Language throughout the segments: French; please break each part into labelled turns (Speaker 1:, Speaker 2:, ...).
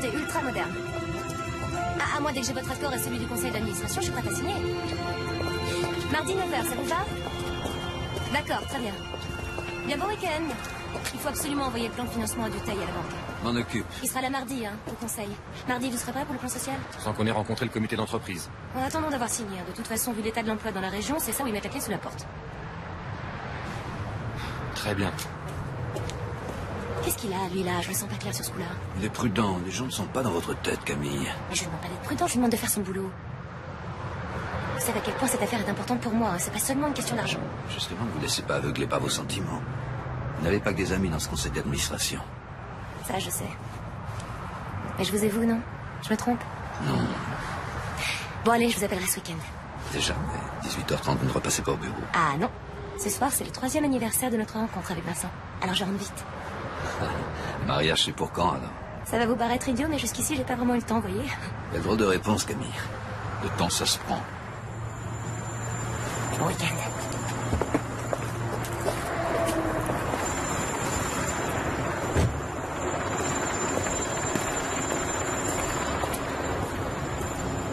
Speaker 1: santé ultra moderne. Ah, moi, dès que j'ai votre accord et celui du conseil d'administration, je suis prête à signer. Mardi 9h, ça vous va? D'accord, très bien. Bien, bon week-end. Il faut absolument envoyer le plan de financement à Dutheil à la banque.
Speaker 2: M'en occupe.
Speaker 1: Il sera là mardi, au conseil. Mardi, vous serez prêt pour le plan social?
Speaker 2: Sans qu'on ait rencontré le comité d'entreprise.
Speaker 1: En attendant d'avoir signé. De toute façon, vu l'état de l'emploi dans la région, c'est ça où ils mettent la clé sous la porte.
Speaker 2: Très bien.
Speaker 1: Qu'est-ce qu'il a, lui, là? Je le sens pas clair sur ce coup-là.
Speaker 3: Il est prudent. Les gens ne sont pas dans votre tête, Camille.
Speaker 1: Mais je lui demande pas d'être prudent, je lui demande de faire son boulot. Vous savez à quel point cette affaire est importante pour moi. C'est pas seulement une question d'argent.
Speaker 3: Justement, ne vous laissez pas aveugler par vos sentiments. Vous n'avez pas que des amis dans ce conseil d'administration.
Speaker 1: Ça, je sais. Mais je vous ai vous, non? Je me trompe?
Speaker 3: Non.
Speaker 1: Bon, allez, je vous appellerai ce week-end.
Speaker 3: Déjà, mais 18h30, vous ne repassez pas au bureau.
Speaker 1: Ah, non. Ce soir, c'est le 3e anniversaire de notre rencontre avec Vincent. Alors je rentre vite.
Speaker 3: Le mariage, c'est pour quand, alors?
Speaker 1: Ça va vous paraître idiot, mais jusqu'ici, j'ai pas vraiment eu le temps, vous voyez.
Speaker 3: Quelle drôle de réponse, Camille. Le temps, ça se prend.
Speaker 1: Bon week-end.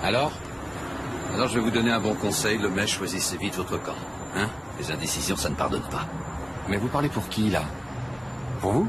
Speaker 3: Alors, je vais vous donner un bon conseil. Le mec, choisissez vite votre camp. Hein? Les indécisions, ça ne pardonne pas.
Speaker 2: Mais vous parlez pour qui, là? Pour vous?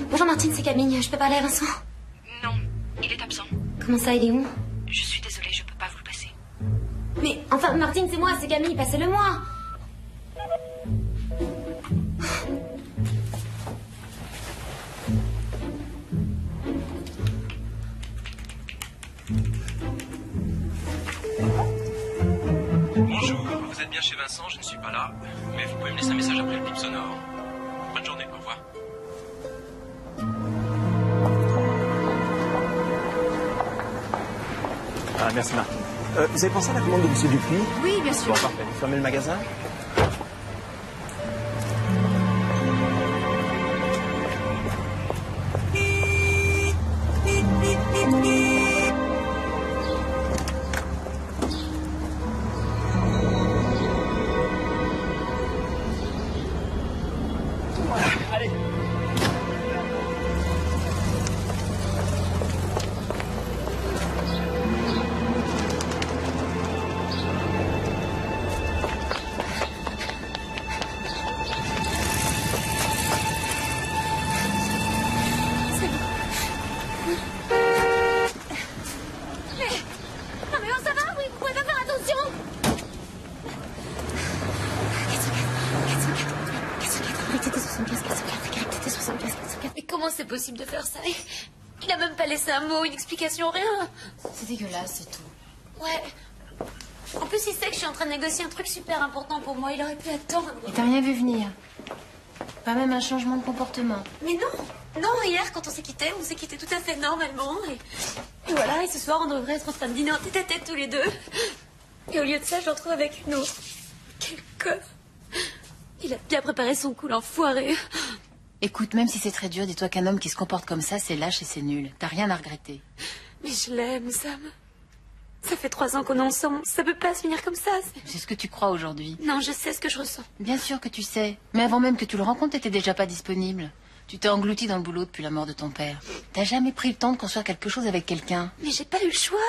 Speaker 1: Bonjour Martine, c'est Camille. Je peux parler à Vincent?
Speaker 4: Non, il est absent.
Speaker 1: Comment ça, il est où?
Speaker 4: Je suis désolée, je peux pas vous le passer.
Speaker 1: Mais enfin, Martine, c'est moi, c'est Camille. Passez-le-moi.
Speaker 2: Bonjour, vous êtes bien chez Vincent, je ne suis pas là. Mais vous pouvez me laisser un message après le bip sonore. Bonne journée, au revoir.
Speaker 5: Ah, merci Martine. Vous avez pensé à la commande de M. Dupuis?
Speaker 4: Oui, bien sûr.
Speaker 5: Bon, parfait. Vous fermez le magasin? Allez.
Speaker 1: Non mais oh, ça va? Oui, vous pouvez pas faire attention. 404. Mais comment c'est possible de faire ça? Il a même pas laissé un mot, une explication, rien.
Speaker 4: C'est dégueulasse, c'est tout.
Speaker 1: Ouais. En plus, il sait que je suis en train de négocier un truc super important pour moi. Il aurait pu attendre.
Speaker 4: Et t'as rien vu venir? Pas même un changement de comportement?
Speaker 1: Mais non. Non, hier, quand on s'est quitté tout à fait normalement. Et voilà, et ce soir, on devrait être en train de dîner en tête-à-tête tous les deux. Et au lieu de ça, je le retrouve avec une autre. Quel con. Il a bien préparé son coup, l'enfoiré.
Speaker 4: Écoute, même si c'est très dur, dis-toi qu'un homme qui se comporte comme ça, c'est lâche et c'est nul. T'as rien à regretter.
Speaker 1: Mais je l'aime, Sam. Ça fait 3 ans qu'on est ensemble. Ça peut pas se finir comme ça.
Speaker 4: C'est ce que tu crois aujourd'hui.
Speaker 1: Non, je sais ce que je ressens.
Speaker 4: Bien sûr que tu sais. Mais avant même que tu le rencontres, t'étais déjà pas disponible. Tu t'es englouti dans le boulot depuis la mort de ton père. T'as jamais pris le temps de construire quelque chose avec quelqu'un.
Speaker 1: Mais j'ai pas eu le choix.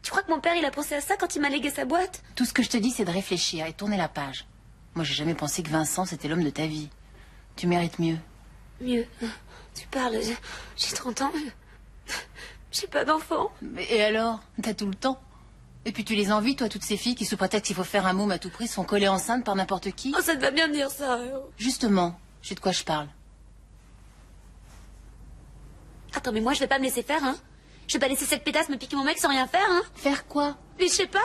Speaker 1: Tu crois que mon père, il a pensé à ça quand il m'a légué sa boîte?
Speaker 4: Tout ce que je te dis, c'est de réfléchir et tourner la page. Moi, j'ai jamais pensé que Vincent, c'était l'homme de ta vie. Tu mérites mieux.
Speaker 1: Mieux. Tu parles, j'ai 30 ans. J'ai pas d'enfant.
Speaker 4: Et alors? T'as tout le temps. Et puis tu les envies, toi, toutes ces filles qui, sous prétexte qu'il faut faire un môme à tout prix, sont collées enceintes par n'importe qui.
Speaker 1: Oh, ça te va bien de dire ça.
Speaker 4: Justement, je sais de quoi je parle.
Speaker 1: Attends, mais moi, je vais pas me laisser faire, hein. Je vais pas laisser cette pétasse me piquer mon mec sans rien faire, hein.
Speaker 4: Faire quoi?
Speaker 1: Mais je sais pas,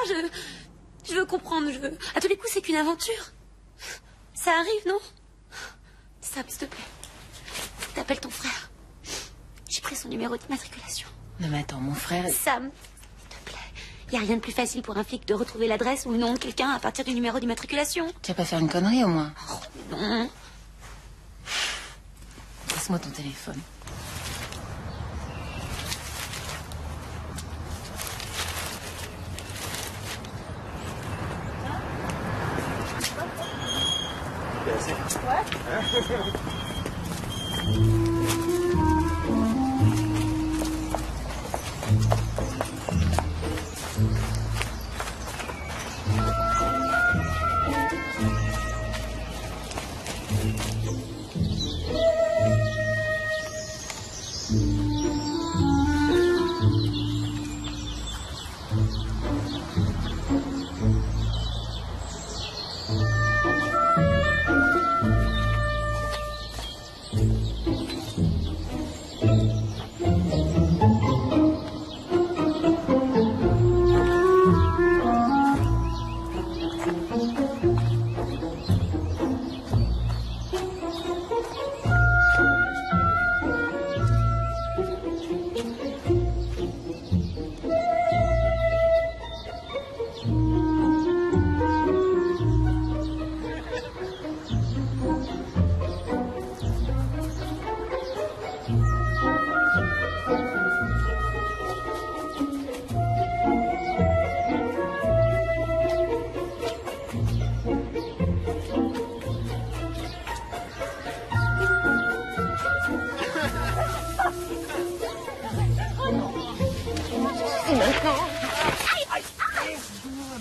Speaker 1: je veux comprendre, je veux... À tous les coups, c'est qu'une aventure. Ça arrive, non? Sam, s'il te plaît. T'appelles ton frère. J'ai pris son numéro d'immatriculation.
Speaker 4: Non mais attends, mon frère...
Speaker 1: Sam, s'il te plaît. Y a rien de plus facile pour un flic de retrouver l'adresse ou le nom de quelqu'un à partir du numéro d'immatriculation.
Speaker 4: Tu vas pas faire une connerie, au moins?
Speaker 1: Oh, mais non.
Speaker 4: Passe-moi ton téléphone.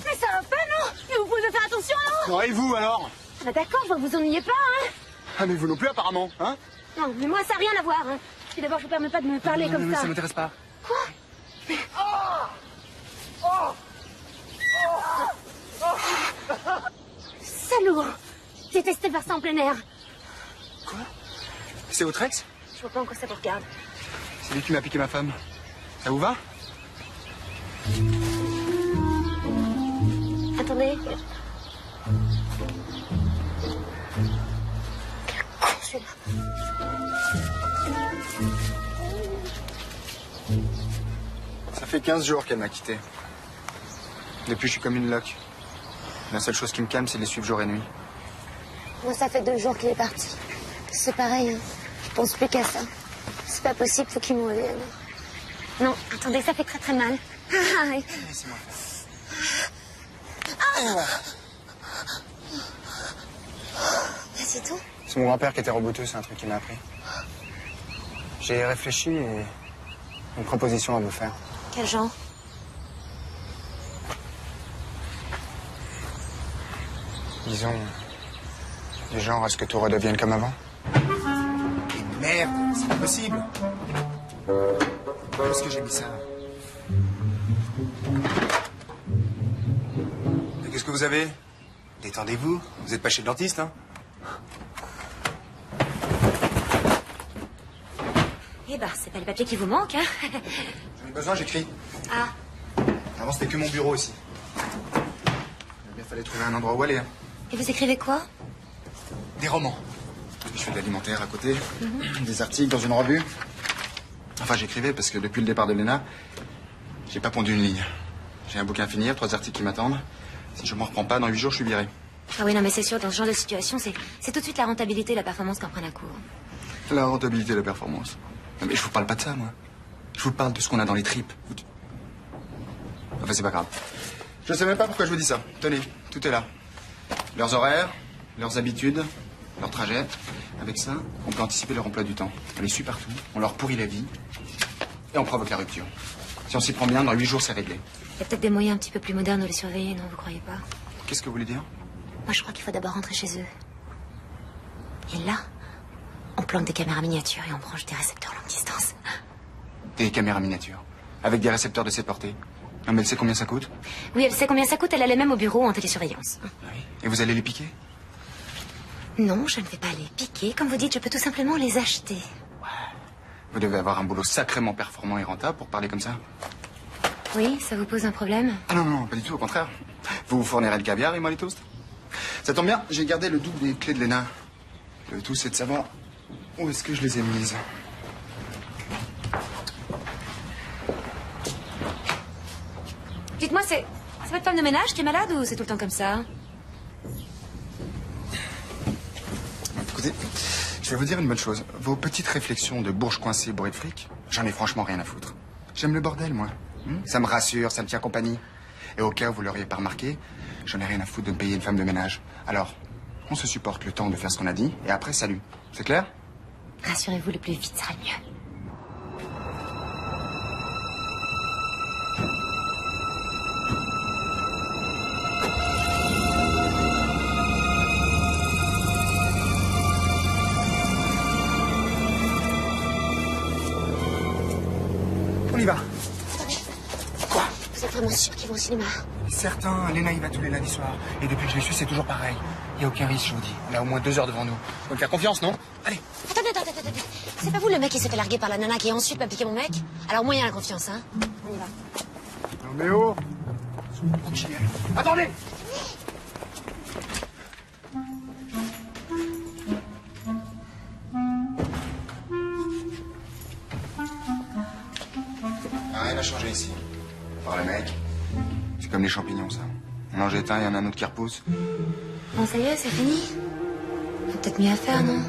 Speaker 1: Mais ça va pas, non? Mais vous pouvez faire attention, alors?
Speaker 5: Non, et vous alors?
Speaker 1: Ah d'accord, je vois que vous ennuyez pas, hein?
Speaker 5: Ah, mais vous non plus apparemment, hein?
Speaker 1: Non, mais moi, ça n'a rien à voir, hein. Puis d'abord, je vous permets pas de me parler comme ça.
Speaker 5: Ça m'intéresse pas.
Speaker 1: Quoi? Salaud! Détestais faire ça en plein air.
Speaker 5: Quoi? C'est votre ex?
Speaker 1: Je vois pas en quoi ça vous regarde.
Speaker 5: C'est lui qui m'a piqué ma femme. Ça vous va?
Speaker 1: Attendez. Quel con, celui-là.
Speaker 5: Ça fait 15 jours qu'elle m'a quitté. Depuis, je suis comme une loque. La seule chose qui me calme, c'est de les suivre jour et nuit.
Speaker 1: Moi, ça fait 2 jours qu'il est parti. C'est pareil, hein. Je pense plus qu'à ça. C'est pas possible, faut qu'il me revienne. Non, attendez, ça fait très très mal.
Speaker 5: Laissez-moi faire. Et voilà.
Speaker 1: C'est tout?
Speaker 5: C'est mon grand-père qui était roboteux, c'est un truc qu'il m'a appris. J'ai réfléchi et une proposition à vous faire.
Speaker 1: Quel genre?
Speaker 5: Disons, du genre à ce que tout redevienne comme avant. Et merde, c'est pas possible. Où est-ce que j'ai mis ça? Mais qu'est-ce que vous avez? Détendez-vous, vous êtes pas chez le dentiste, hein?
Speaker 1: Eh ben, c'est pas le papier qui vous manque, hein?
Speaker 5: J'en ai besoin, j'écris.
Speaker 1: Ah,
Speaker 5: Avant, c'était que mon bureau ici. Il fallait trouver un endroit où aller. Hein.
Speaker 1: et vous écrivez quoi?
Speaker 5: Des romans. Je fais de l'alimentaire à côté, des articles dans une revue. Enfin, j'écrivais parce que depuis le départ de Léna, j'ai pas pondu une ligne. J'ai un bouquin à finir, 3 articles qui m'attendent. Si je m'en reprends pas, dans 8 jours, je suis viré.
Speaker 1: Ah oui, non, mais c'est sûr, dans ce genre de situation, c'est tout de suite la rentabilité et la performance qui en prennent un coup.
Speaker 5: La rentabilité et la performance. Non, mais je vous parle pas de ça, moi. Je vous parle de ce qu'on a dans les tripes. Enfin, c'est pas grave. Je sais même pas pourquoi je vous dis ça. Tenez, tout est là. Leurs horaires, leurs habitudes, leurs trajets. Avec ça, on peut anticiper leur emploi du temps. On les suit partout, on leur pourrit la vie et on provoque la rupture. Si on s'y prend bien, dans 8 jours, c'est réglé.
Speaker 1: Il y a peut-être des moyens un petit peu plus modernes de les surveiller, non, vous croyez pas?
Speaker 5: Qu'est-ce que vous voulez dire?
Speaker 1: Moi, je crois qu'il faut d'abord rentrer chez eux. Et là, planque des caméras miniatures et on branche des récepteurs longue distance.
Speaker 5: Des caméras miniatures. Avec des récepteurs de cette portée. Non, mais elle sait combien ça coûte?
Speaker 1: Oui, elle sait combien ça coûte. Elle a les mêmes au bureau en télésurveillance.
Speaker 5: Et vous allez les piquer?
Speaker 1: Non, je ne vais pas les piquer. Comme vous dites, je peux tout simplement les acheter.
Speaker 5: Vous devez avoir un boulot sacrément performant et rentable pour parler comme ça.
Speaker 1: Oui, ça vous pose un problème?
Speaker 5: Ah non, non, pas du tout, au contraire. Vous vous fournirez le caviar et moi les toasts. Ça tombe bien, j'ai gardé le double des clés de Léna. Le tout, c'est de savoir où est-ce que je les ai mises.
Speaker 1: Dites-moi, c'est votre femme de ménage qui est malade ou c'est tout le temps comme ça?
Speaker 5: Écoutez, je vais vous dire une bonne chose. Vos petites réflexions de bourge coincée bourrée de fric, j'en ai franchement rien à foutre. J'aime le bordel, moi. Ça me rassure, ça me tient compagnie. Et au cas où vous l'auriez pas remarqué, j'en ai rien à foutre de me payer une femme de ménage. Alors, on se supporte le temps de faire ce qu'on a dit, et après, salut. C'est clair?
Speaker 1: Rassurez-vous, le plus vite sera le mieux.
Speaker 5: On y va. Quoi?
Speaker 1: Vous êtes vraiment sûr qu'ils vont au cinéma?
Speaker 5: Certain, Léna y va tous les lundis soirs. Et depuis que je l'ai su, c'est toujours pareil. Il n'y a aucun risque, je vous dis. Elle a au moins 2 heures devant nous. Faut me faire confiance, non? Allez.
Speaker 1: Attendez. C'est pas vous le mec qui s'est fait larguer par la nana qui ensuite m'a piqué mon mec? Alors moyen la confiance, hein? On y va.
Speaker 5: Non mais oh! Attendez! Rien n'a changé ici. Par le mec. C'est comme les champignons, ça. On en jette un, il y en a un autre qui repousse.
Speaker 1: Bon, ça y est, c'est fini? Il y a peut-être mieux à faire, non?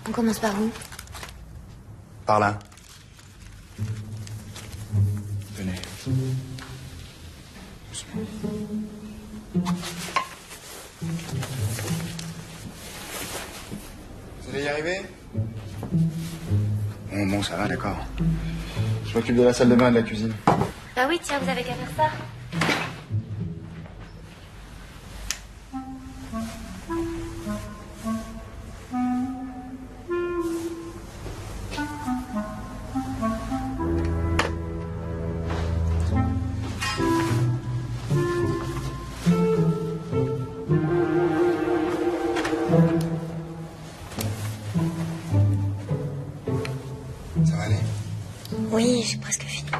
Speaker 1: On commence par où?
Speaker 5: Par là. Venez. Doucement. Vous allez y arriver? Bon, ça va, d'accord. Je m'occupe de la salle de bain et de la cuisine.
Speaker 1: Bah oui, tiens, vous avez qu'à faire ça.
Speaker 5: Ça va aller?
Speaker 1: Oui, j'ai presque fini.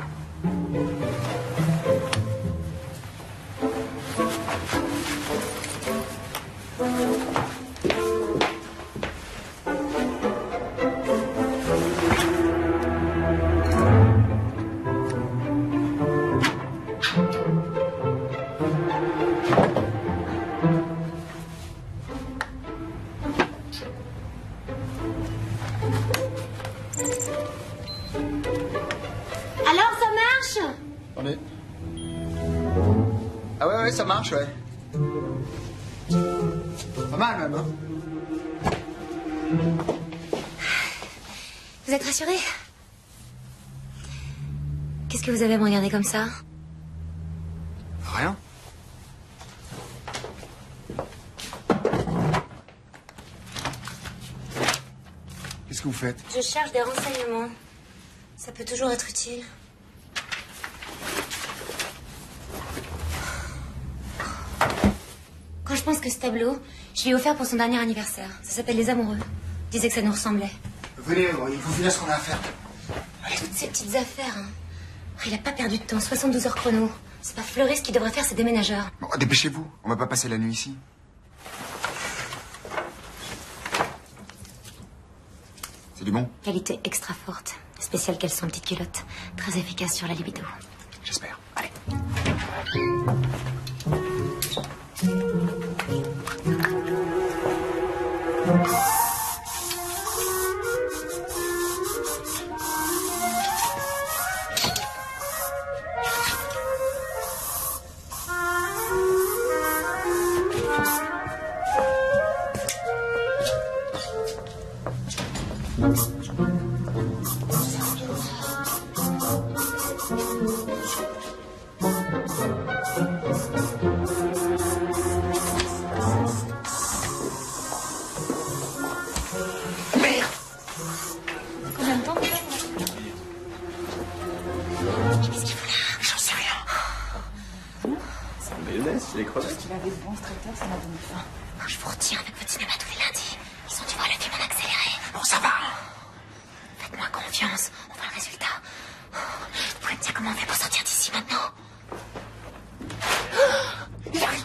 Speaker 1: Alors, ça marche?
Speaker 5: Attendez. Ah ouais, ça marche, ouais. Pas mal, même, hein.
Speaker 1: Vous êtes rassuré? Qu'est-ce que vous avez à me regarder comme ça?
Speaker 5: Rien. Qu'est-ce que vous faites?
Speaker 1: Je cherche des renseignements. Ça peut toujours être utile. Quand je pense que ce tableau, je lui ai offert pour son dernier anniversaire. Ça s'appelle Les Amoureux. Il disait que ça nous ressemblait.
Speaker 5: Venez, il faut finir ce qu'on a à faire.
Speaker 1: Toutes ces petites affaires, hein. Il a pas perdu de temps, 72 heures chrono. C'est pas Fleuris qui devrait faire ses déménageurs.
Speaker 5: Bon, dépêchez-vous, on va pas passer la nuit ici. C'est du bon?
Speaker 1: Qualité extra forte. Spécial caleçon petite culotte. Très efficace sur la libido.
Speaker 5: J'espère. Allez.
Speaker 2: mayonnaise, c'est les crevettes.
Speaker 4: Tu l'avais bon ce traiteur, ça m'a donné faim.
Speaker 1: Je vous retiens avec votre cinéma tous les lundis. Ils sont, tu vois, le film en accéléré.
Speaker 5: Bon, ça va.
Speaker 1: Faites-moi confiance, on voit le résultat. Vous pouvez me dire comment on fait pour sortir d'ici maintenant? Il arrive.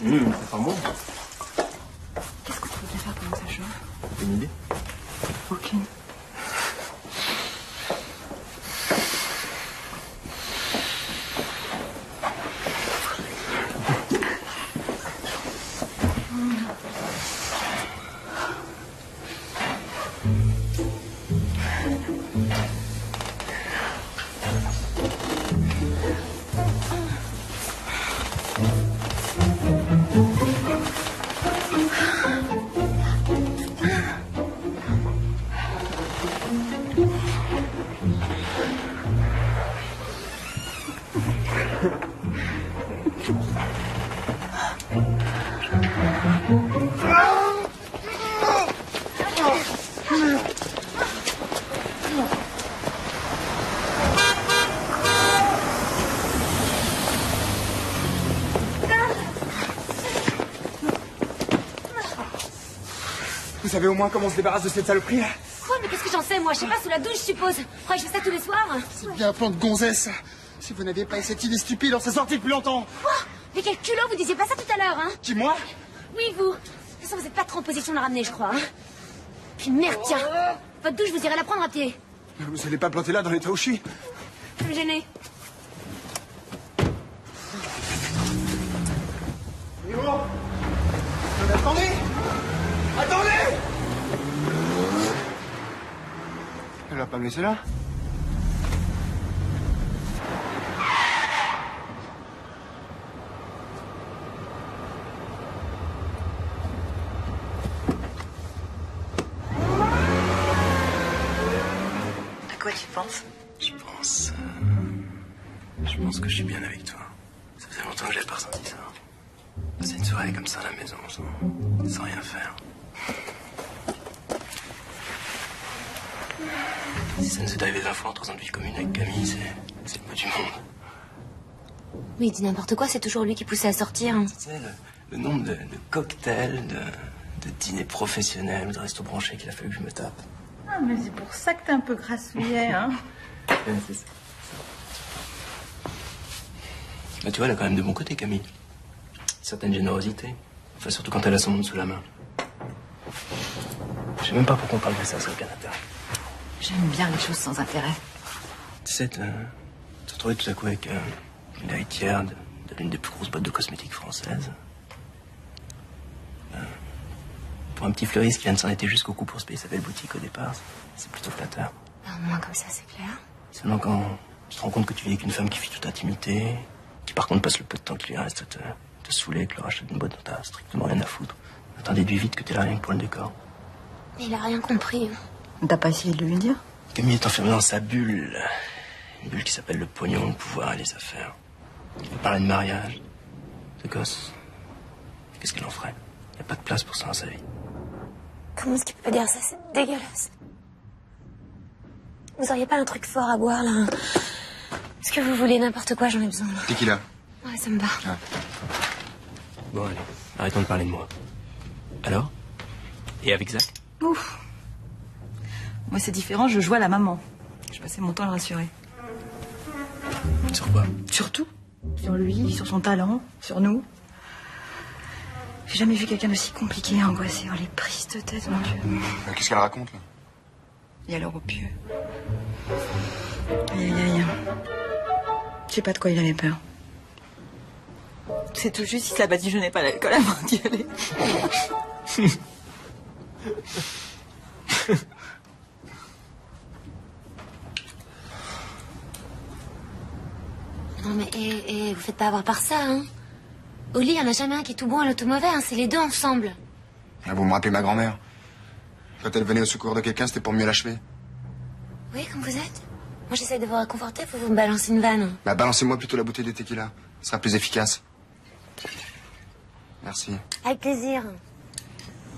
Speaker 2: Ça sent bon.
Speaker 4: Qu'est-ce qu'on pourrait bien faire pendant que ça chauffe?
Speaker 2: Une idée?
Speaker 4: Aucune.
Speaker 5: Vous savez au moins comment on se débarrasse de cette saloperie là?
Speaker 1: Quoi? Mais qu'est-ce que j'en sais, moi? Je sais pas, sous la douche, je suppose. Croyez que je fais ça tous les soirs?
Speaker 5: C'est bien un plan de gonzesse, ça. Si vous n'aviez pas cette idée stupide, on serait sorti depuis longtemps.
Speaker 1: Quoi? Mais quel culot, vous disiez pas ça tout à l'heure, hein?
Speaker 5: Qui, moi?
Speaker 1: Oui, vous. De toute façon, vous êtes pas trop en position de la ramener, je crois, hein? Puis merde, tiens. Votre douche, vous irez la prendre à pied.
Speaker 5: Vous allez pas planter là dans l'état où je suis?
Speaker 1: Vous me gênez.
Speaker 5: Attendez! Attendez! Elle va pas me laisser là?
Speaker 4: À quoi tu penses?
Speaker 2: Je pense que je suis bien avec toi. Ça faisait longtemps que j'avais pas ressenti ça. C'est une soirée comme ça à la maison, sans rien faire. Si ça nous est arrivé 20 fois en 3 ans de vie commune avec Camille, c'est le bout du monde.
Speaker 1: Oui, il dit n'importe quoi, c'est toujours lui qui poussait à sortir. Hein.
Speaker 2: Tu sais, le nombre de cocktails, de dîners professionnels, de restos branchés qu'il a fallu que je me tape.
Speaker 6: Ah, mais c'est pour ça que t'es un peu grassouillet, hein.
Speaker 2: Ouais, c'est ça. Bah, tu vois, elle a quand même de bons côtés, Camille. Certaine générosité. Enfin, surtout quand elle a son monde sous la main. Je sais même pas pourquoi on parle de ça sur le canapé.
Speaker 4: J'aime bien les choses sans intérêt.
Speaker 2: Tu sais, te retrouver tout à coup avec une héritière de l'une des plus grosses boîtes de cosmétiques françaises. Pour un petit fleuriste qui vient de s'endetter jusqu'au cou pour se payer sa belle boutique au départ, c'est plutôt flatteur.
Speaker 1: Au moins, comme ça, c'est clair.
Speaker 2: Seulement quand tu te rends compte que tu vis avec une femme qui fuit toute intimité, qui par contre passe le peu de temps qui lui reste à te saouler avec le rachat d'une boîte dont t'as strictement rien à foutre. T'en déduis vite que t'es là rien que pour le décor.
Speaker 1: Mais il a rien compris.
Speaker 6: T'as pas essayé de lui dire?
Speaker 2: Camille est enfermée dans sa bulle. Une bulle qui s'appelle le pognon, le pouvoir et les affaires. Il veut parler de mariage, de gosses. Qu'est-ce qu'elle en ferait? Il n'y a pas de place pour ça dans sa vie.
Speaker 1: Comment est-ce qu'il peut dire ça? C'est dégueulasse. Vous auriez pas un truc fort à boire, là? Est-ce que vous voulez n'importe quoi? J'en ai besoin, là.
Speaker 5: Tequila.
Speaker 1: Ouais, ça me va.
Speaker 5: Ah.
Speaker 2: Bon, allez, arrêtons de parler de moi. Alors? Et avec Zach?
Speaker 6: Ouf. Moi, c'est différent, je jouais à la maman. Je passais mon temps à le rassurer.
Speaker 2: Sur quoi?
Speaker 6: Sur tout. Sur lui, sur son talent, sur nous. J'ai jamais vu quelqu'un d'aussi compliqué, angoissé. Oh, les prises de tête, mon Dieu.
Speaker 5: Qu'est-ce qu'elle raconte, là?
Speaker 6: Il y a l'heure au pieu. Aïe, aïe, aïe. Je sais pas de quoi il avait peur. C'est tout juste, il l'a pas dit je n'ai pas l'alcool avant d'y aller.
Speaker 1: Non mais, vous faites pas avoir par ça, hein. Au lit, il y en a jamais un qui est tout bon et l'autre tout mauvais, hein. C'est les deux ensemble.
Speaker 5: Ah, vous me rappelez ma grand-mère. Quand elle venait au secours de quelqu'un, c'était pour mieux l'achever.
Speaker 1: Oui, comme vous êtes. Moi, j'essaie de vous réconforter, vous me balancez une vanne.
Speaker 5: Bah, balancez-moi plutôt la bouteille de tequila. Ce sera plus efficace. Merci.
Speaker 1: Avec plaisir.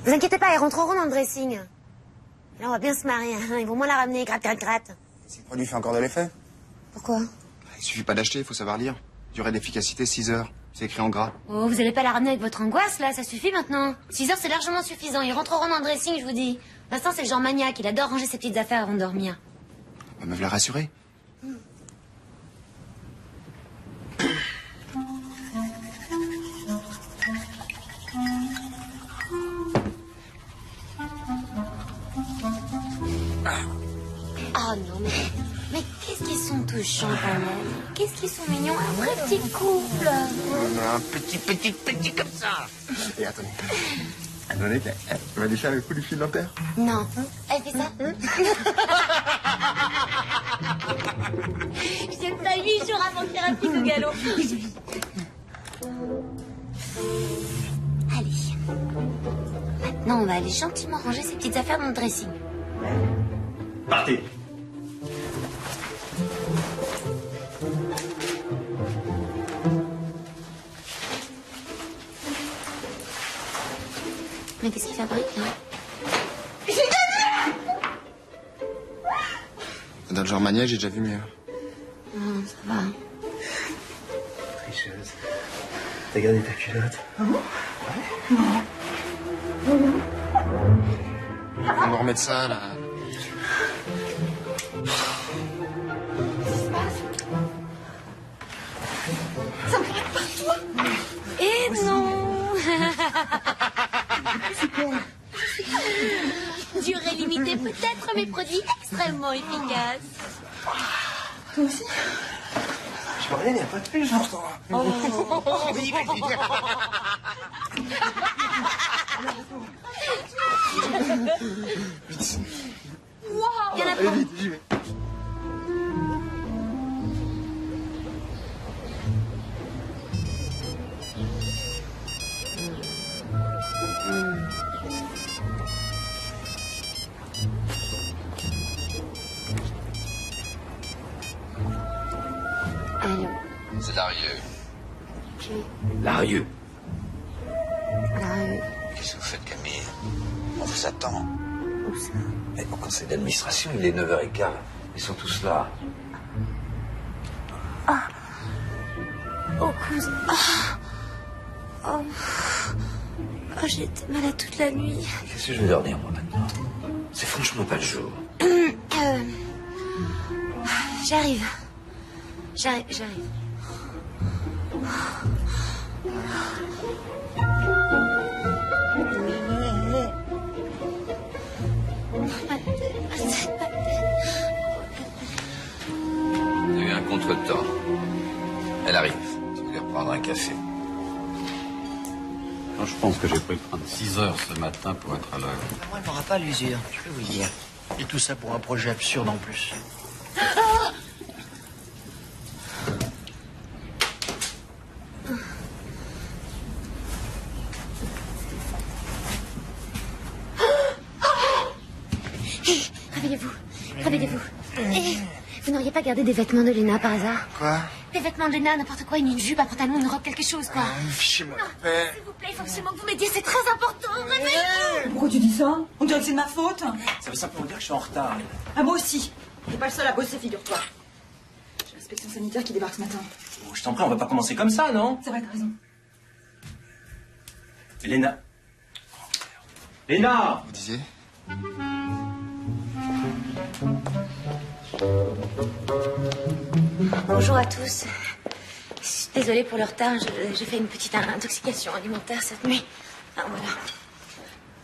Speaker 1: Vous inquiétez pas, ils rentreront dans le dressing. Là, on va bien se marrer, hein. Ils vont moins la ramener, gratte, gratte, gratte.
Speaker 5: Si le produit fait encore de l'effet.
Speaker 1: Pourquoi?
Speaker 5: Il suffit pas d'acheter, il faut savoir lire. Durée d'efficacité, 6 heures. C'est écrit en gras.
Speaker 1: Oh, vous allez pas la ramener avec votre angoisse, là, ça suffit maintenant. 6 heures, c'est largement suffisant. Ils rentreront dans le dressing, je vous dis. Vincent, c'est le genre maniaque, il adore ranger ses petites affaires avant de dormir.
Speaker 5: Bah, me la rassurer.
Speaker 1: Oh non, mais qu'est-ce qu'ils sont touchants quand même. Qu'est-ce qu'ils sont mignons, un vrai petit couple.
Speaker 5: Un petit comme ça. Et attendez. Attendez, elle va défaire le coup du fil dentaire.
Speaker 1: Non, elle fait ça. Je tiens pas 8 jours avant qu'il rapide au galop. Allez. Maintenant, on va aller gentiment ranger ses petites affaires dans le dressing.
Speaker 2: Partez.
Speaker 1: Mais qu'est-ce qu'il fabrique, là?
Speaker 5: Dans le genre maniaque, j'ai déjà vu mieux.
Speaker 1: Non, ça va.
Speaker 2: Tricheuse. T'as gardé ta culotte?
Speaker 6: Ah bon?
Speaker 2: Ouais.
Speaker 6: Non.
Speaker 5: On va me remettre ça, là.
Speaker 6: Ça me regarde pas, toi.
Speaker 1: Et non. Durée limitée peut-être, mais produit extrêmement efficace.
Speaker 6: Toi aussi?
Speaker 2: Je me il n'y a pas de plus, pourtant.
Speaker 1: Il y en a
Speaker 5: Allez,
Speaker 1: pas.
Speaker 5: vite, j'y vais.
Speaker 1: Allô.
Speaker 3: C'est Larieux.
Speaker 1: Qui?
Speaker 3: Larieux.
Speaker 1: Là,
Speaker 3: Qu'est-ce que vous faites, Camille? On vous attend.
Speaker 1: où ça?
Speaker 3: Mais au conseil d'administration, il est 9h15. Ils sont tous là.
Speaker 1: Oh, cousin. Oh, j'ai été malade toute la nuit.
Speaker 3: Qu'est-ce que je vais leur dire, moi, maintenant? C'est franchement pas le jour.
Speaker 1: J'arrive. J'arrive.
Speaker 3: Il y a eu un contretemps. Elle arrive. Tu veux lui reprendre un café?
Speaker 7: Je pense que j'ai pris le train de 6 heures ce matin pour être à l'heure.
Speaker 8: Moi, elle n'aura pas l'usure, je peux vous le dire.
Speaker 2: Et tout ça pour un projet absurde en plus.
Speaker 1: Réveillez-vous. Vous n'auriez pas gardé des vêtements de Léna par hasard?
Speaker 5: Quoi?
Speaker 1: Des vêtements de Léna, n'importe quoi, une jupe, un pantalon, une robe, quelque chose, quoi.
Speaker 5: Fichez-moi.
Speaker 1: S'il vous plaît, il faut absolument que vous m'aidiez, c'est très important. Réveillez-vous.
Speaker 6: Pourquoi tu dis ça? On dirait que c'est de ma faute.
Speaker 2: Ça veut simplement dire que je suis en retard.
Speaker 6: Ah, moi aussi. T'es pas le seul à bosser, figure-toi. J'ai l'inspection sanitaire qui débarque ce matin.
Speaker 2: Oh, je t'en prie, on va pas commencer comme ça, non?
Speaker 6: C'est vrai, t'as raison.
Speaker 2: Léna. Léna!
Speaker 5: Vous disiez?
Speaker 1: Bonjour à tous. Je suis désolée pour le retard. J'ai fait une petite intoxication alimentaire cette nuit. Ah, voilà.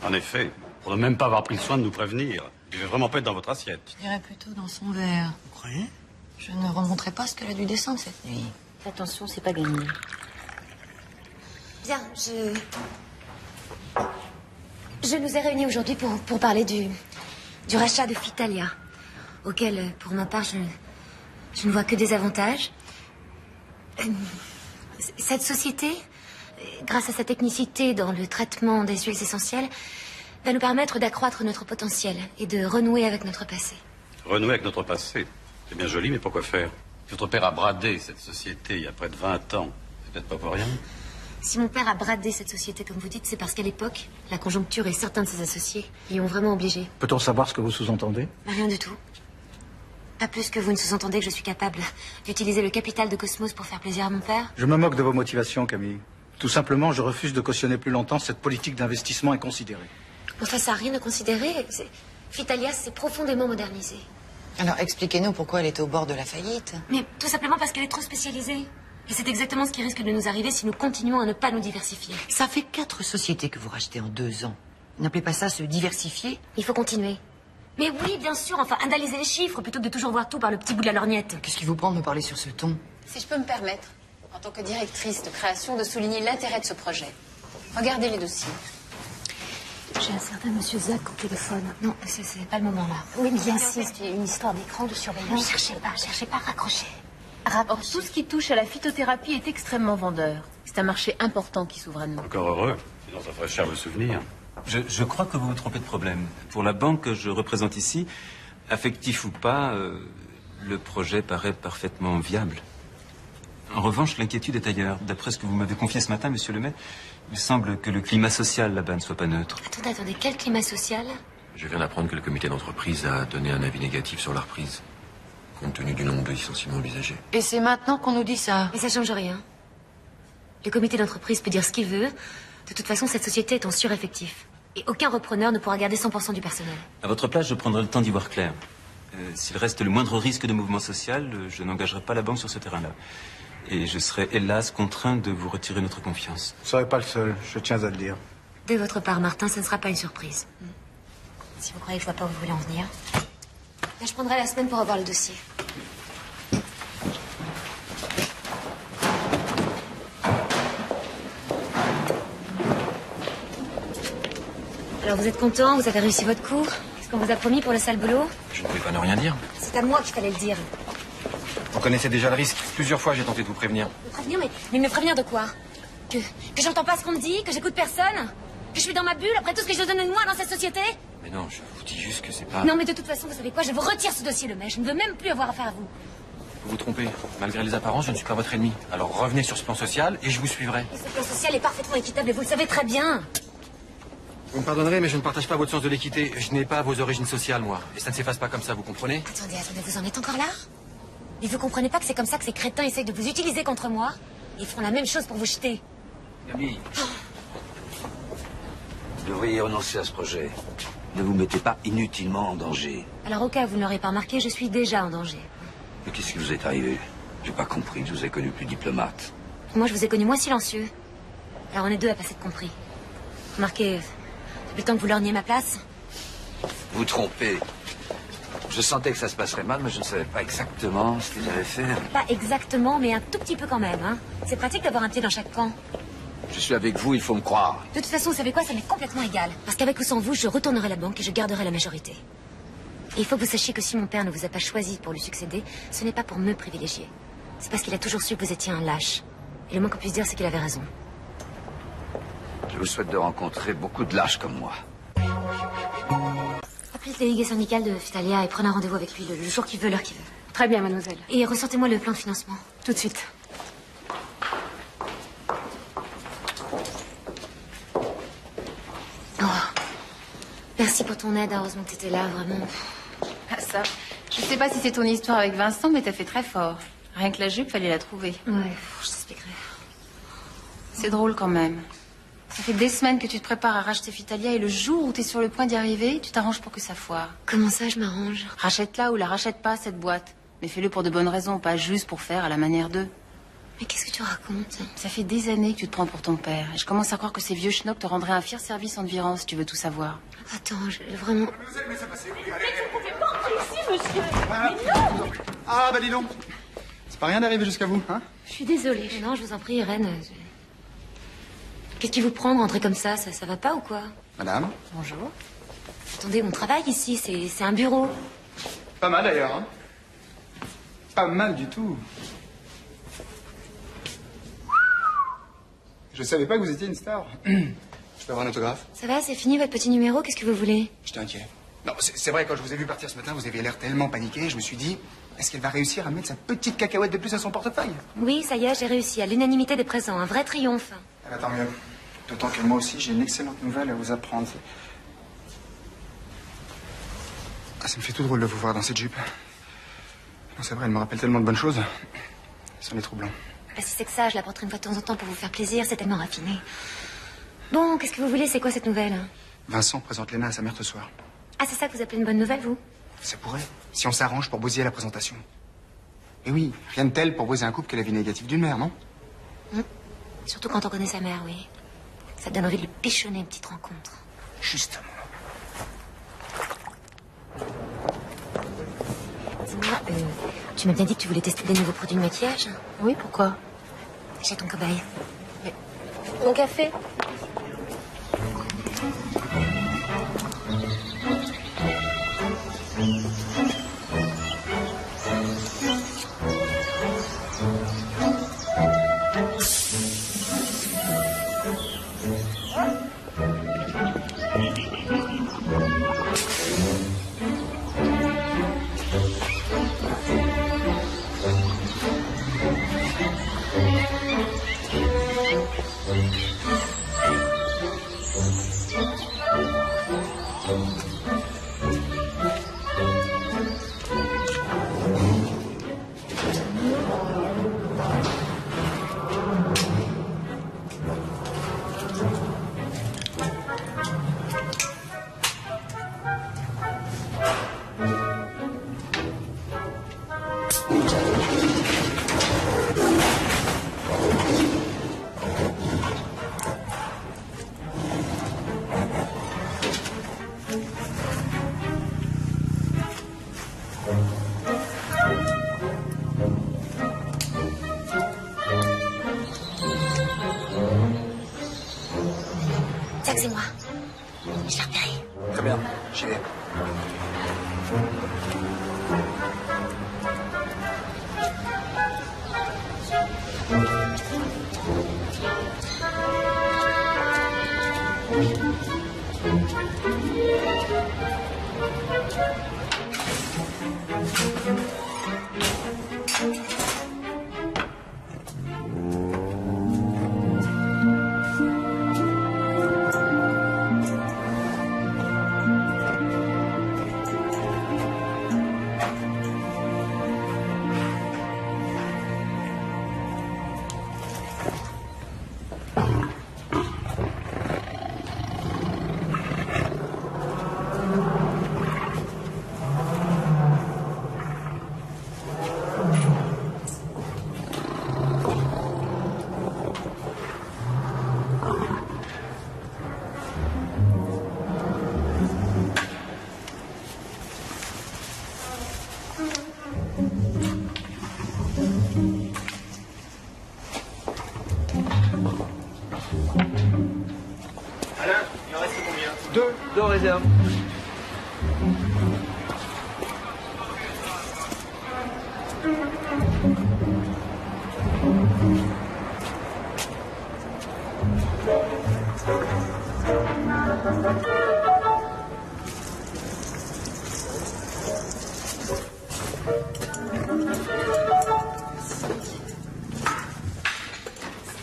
Speaker 7: En effet, pour ne même pas avoir pris le soin de nous prévenir, il devait vraiment pas être dans votre assiette.
Speaker 6: Je dirais plutôt dans son verre.
Speaker 7: Vous croyez?
Speaker 6: Je ne remonterai pas ce qu'elle a dû descendre cette nuit.
Speaker 4: Attention, c'est pas gagné.
Speaker 1: Bien, je nous ai réunis aujourd'hui pour parler du rachat de Fitalia, auquel, pour ma part, je ne vois que des avantages. Cette société, grâce à sa technicité dans le traitement des huiles essentielles, va nous permettre d'accroître notre potentiel et de renouer avec notre passé.
Speaker 7: Renouer avec notre passé. C'est bien joli, mais pourquoi faire? Votre père a bradé cette société il y a près de 20 ans. C'est peut-être pas pour rien.
Speaker 1: Si mon père a bradé cette société, comme vous dites, c'est parce qu'à l'époque, la conjoncture et certains de ses associés y ont vraiment obligé.
Speaker 9: Peut-on savoir ce que vous sous-entendez?
Speaker 1: Rien du tout. Pas plus que vous ne sous-entendez que je suis capable d'utiliser le capital de Cosmos pour faire plaisir à mon père.
Speaker 9: Je me moque de vos motivations, Camille. Tout simplement, je refuse de cautionner plus longtemps cette politique d'investissement inconsidérée.
Speaker 1: Enfin, ça n'a rien à considérer. Fitalia s'est profondément modernisée.
Speaker 8: Alors expliquez-nous pourquoi elle était au bord de la faillite.
Speaker 1: Mais tout simplement parce qu'elle est trop spécialisée. Et c'est exactement ce qui risque de nous arriver si nous continuons à ne pas nous diversifier.
Speaker 8: Ça fait 4 sociétés que vous rachetez en 2 ans. Vous n'appelez pas ça se diversifier?
Speaker 1: Il faut continuer. Mais oui, bien sûr, enfin, analyser les chiffres plutôt que de toujours voir tout par le petit bout de la lorgnette.
Speaker 8: Qu'est-ce qui vous prend de me parler sur ce ton?
Speaker 4: Si je peux me permettre, en tant que directrice de création, de souligner l'intérêt de ce projet. Regardez les dossiers.
Speaker 1: J'ai un certain monsieur Zach au téléphone. Non, c'est pas le moment là. Oui, mais il insiste, il y a une histoire d'écran de surveillance. Cherchez pas, raccrochez.
Speaker 4: Or, tout ce qui touche à la phytothérapie est extrêmement vendeur. C'est un marché important qui s'ouvre à nous.
Speaker 7: Encore heureux. Sinon, ça ferait cher le souvenir.
Speaker 2: Je crois que vous vous trompez de problème. Pour la banque que je représente ici, affectif ou pas, le projet paraît parfaitement viable. En revanche, l'inquiétude est ailleurs. D'après ce que vous m'avez confié ce matin, monsieur le maire, il semble que le climat social là-bas ne soit pas neutre.
Speaker 1: Attendez, quel climat social?
Speaker 10: Je viens d'apprendre que le comité d'entreprise a donné un avis négatif sur la reprise, compte tenu du nombre de licenciements envisagés.
Speaker 8: Et c'est maintenant qu'on nous dit ça?
Speaker 1: Mais ça change rien. Le comité d'entreprise peut dire ce qu'il veut. De toute façon, cette société est en sureffectif. Et aucun repreneur ne pourra garder 100% du personnel.
Speaker 2: À votre place, je prendrai le temps d'y voir clair. S'il reste le moindre risque de mouvement social, je n'engagerai pas la banque sur ce terrain-là. Et je serai, hélas, contraint de vous retirer notre confiance.
Speaker 9: Vous ne serez pas le seul, je tiens à le dire.
Speaker 1: De votre part, Martin, ce ne sera pas une surprise. Si vous croyez que je vois pas où vous voulez en venir. Là, je prendrai la semaine pour avoir le dossier. Alors, vous êtes content? Vous avez réussi votre cours? Qu'est-ce qu'on vous a promis pour le sale boulot?
Speaker 10: Je ne pouvais pas ne rien dire.
Speaker 1: C'est à moi qu'il fallait le dire.
Speaker 10: Vous connaissez déjà le risque. Plusieurs fois, j'ai tenté de vous prévenir.
Speaker 1: Me prévenir, mais me prévenir de quoi? Que j'entends pas ce qu'on me dit? Que j'écoute personne? Que je suis dans ma bulle après tout ce que je donne de moi dans cette société?
Speaker 10: Mais non, je vous dis juste que c'est pas...
Speaker 1: Non, mais de toute façon, vous savez quoi? Je vous retire ce dossier, le maire. Je ne veux même plus avoir affaire à vous.
Speaker 10: Vous vous trompez. Malgré les apparences, je ne suis pas votre ennemi. Alors revenez sur ce plan social et je vous suivrai.
Speaker 1: Et ce plan social est parfaitement équitable et vous le savez très bien.
Speaker 10: Vous me pardonnerez, mais je ne partage pas votre sens de l'équité. Je n'ai pas vos origines sociales, moi. Et ça ne s'efface pas comme ça, vous comprenez?
Speaker 1: Attendez, vous en êtes encore là? Et vous comprenez pas que c'est comme ça que ces crétins essayent de vous utiliser contre moi? Ils feront la même chose pour vous jeter.
Speaker 3: Camille, vous devriez renoncer à ce projet. Ne vous mettez pas inutilement en danger.
Speaker 1: Alors au cas où vous ne l'aurez pas remarqué, je suis déjà en danger.
Speaker 3: Mais qu'est-ce qui vous est arrivé? J'ai pas compris, je vous ai connu plus diplomate.
Speaker 1: Moi, je vous ai connu moins silencieux. Alors on est deux à pas s'être compris. Remarquez, depuis le temps que vous lorgniez ma place.
Speaker 3: Vous trompez. Je sentais que ça se passerait mal, mais je ne savais pas exactement ce que j'allais faire.
Speaker 1: Pas exactement, mais un tout petit peu quand même, hein. C'est pratique d'avoir un pied dans chaque camp.
Speaker 3: Je suis avec vous, il faut me croire.
Speaker 1: De toute façon, vous savez quoi, ça m'est complètement égal. Parce qu'avec ou sans vous, je retournerai la banque et je garderai la majorité. Et il faut que vous sachiez que si mon père ne vous a pas choisi pour lui succéder, ce n'est pas pour me privilégier. C'est parce qu'il a toujours su que vous étiez un lâche. Et le moins qu'on puisse dire, c'est qu'il avait raison.
Speaker 3: Je vous souhaite de rencontrer beaucoup de lâches comme moi.
Speaker 1: Appelez le délégué syndical de Fitalia et prenez un rendez-vous avec lui le jour qu'il veut, l'heure qu'il veut.
Speaker 6: Très bien, mademoiselle.
Speaker 1: Et ressortez-moi le plan de financement.
Speaker 6: Tout de suite.
Speaker 1: Oh. Merci pour ton aide, heureusement que t'étais là, vraiment.
Speaker 4: Ah ça, je sais pas si c'est ton histoire avec Vincent, mais t'as fait très fort. Rien que la jupe, fallait la trouver.
Speaker 1: Ouais, je t'expliquerai.
Speaker 4: C'est drôle quand même. Ça fait des semaines que tu te prépares à racheter Fitalia et le jour où t'es sur le point d'y arriver, tu t'arranges pour que ça foire.
Speaker 1: Comment ça, je m'arrange?
Speaker 4: Rachète-la ou la rachète pas, cette boîte. Mais fais-le pour de bonnes raisons, pas juste pour faire à la manière d'eux.
Speaker 1: Mais qu'est-ce que tu racontes?
Speaker 4: Ça fait des années que tu te prends pour ton père. Et je commence à croire que ces vieux schnocks te rendraient un fier service en te virant, si tu veux tout savoir.
Speaker 1: Attends, vraiment...
Speaker 5: Mais ça passait.
Speaker 1: Mais vous pouvez pas entrer ici, monsieur. Mais non.
Speaker 5: Ah, bah dis donc. C'est pas rien d'arriver jusqu'à vous, hein?
Speaker 1: Je suis désolée. Non, je vous en prie, Irène. Qu'est-ce qui vous prend de rentrer comme ça? Ça va pas ou quoi?
Speaker 5: Madame?
Speaker 1: Bonjour. Attendez, on travaille ici, c'est un bureau.
Speaker 5: Pas mal d'ailleurs, hein? Pas mal du tout. Je savais pas que vous étiez une star. Je peux avoir un autographe?
Speaker 1: Ça va, c'est fini votre petit numéro? Qu'est-ce que vous voulez?
Speaker 5: J'étais inquiet. Non, c'est vrai, quand je vous ai vu partir ce matin, vous aviez l'air tellement paniqué, je me suis dit, est-ce qu'elle va réussir à mettre sa petite cacahuète de plus à son portefeuille?
Speaker 1: Oui, ça y est, j'ai réussi. À l'unanimité des présents, un vrai triomphe.
Speaker 5: Eh ben, tant mieux. D'autant que moi aussi, j'ai une excellente nouvelle à vous apprendre. Ah, ça me fait tout drôle de vous voir dans cette jupe. Non, c'est vrai, elle me rappelle tellement de bonnes choses. C'en est troublant.
Speaker 1: Bah, si c'est que ça, je la porterai une fois de temps en temps pour vous faire plaisir, c'est tellement raffiné. Bon, qu'est-ce que vous voulez? C'est quoi cette nouvelle?
Speaker 5: Vincent présente Léna à sa mère ce soir.
Speaker 1: Ah, c'est ça que vous appelez une bonne nouvelle, vous?
Speaker 5: Ça pourrait, si on s'arrange pour bousiller la présentation. Et oui, rien de tel pour briser un couple que la vie négative d'une mère, non?
Speaker 1: Surtout quand on connaît sa mère, oui. Ça donne envie de lui pichonner une petite rencontre.
Speaker 5: Justement.
Speaker 1: Dis-moi, tu m'as bien dit que tu voulais tester des nouveaux produits de maquillage?
Speaker 4: Oui, pourquoi?
Speaker 1: J'ai ton cobaye. Mon café? Tiens, c'est moi. Je l'ai repéré.
Speaker 5: Très bien, j'y vais.
Speaker 10: Deux en réserve.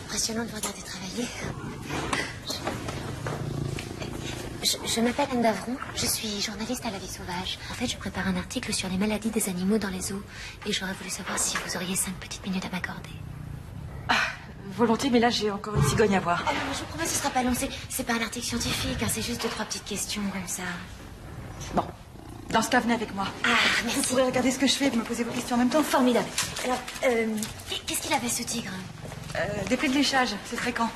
Speaker 1: Impressionnant de vous regarder travailler. Je m'appelle Anne Davron, je suis journaliste à La Vie Sauvage. En fait, je prépare un article sur les maladies des animaux dans les zoos. Et j'aurais voulu savoir si vous auriez 5 petites minutes à m'accorder.
Speaker 6: Volontiers, mais là, j'ai encore une cigogne à voir.
Speaker 1: Oh non, je vous promets, ce sera pas long. C'est pas un article scientifique, hein, c'est juste 2-3 petites questions comme ça.
Speaker 6: Bon, Dans ce cas, venez avec moi.
Speaker 1: Ah, merci.
Speaker 6: Vous pourrez regarder ce que je fais et me poser vos questions en même temps.
Speaker 1: Formidable. Alors, qu'est-ce qu'il avait, ce tigre?
Speaker 6: Des plaies de léchage, c'est fréquent.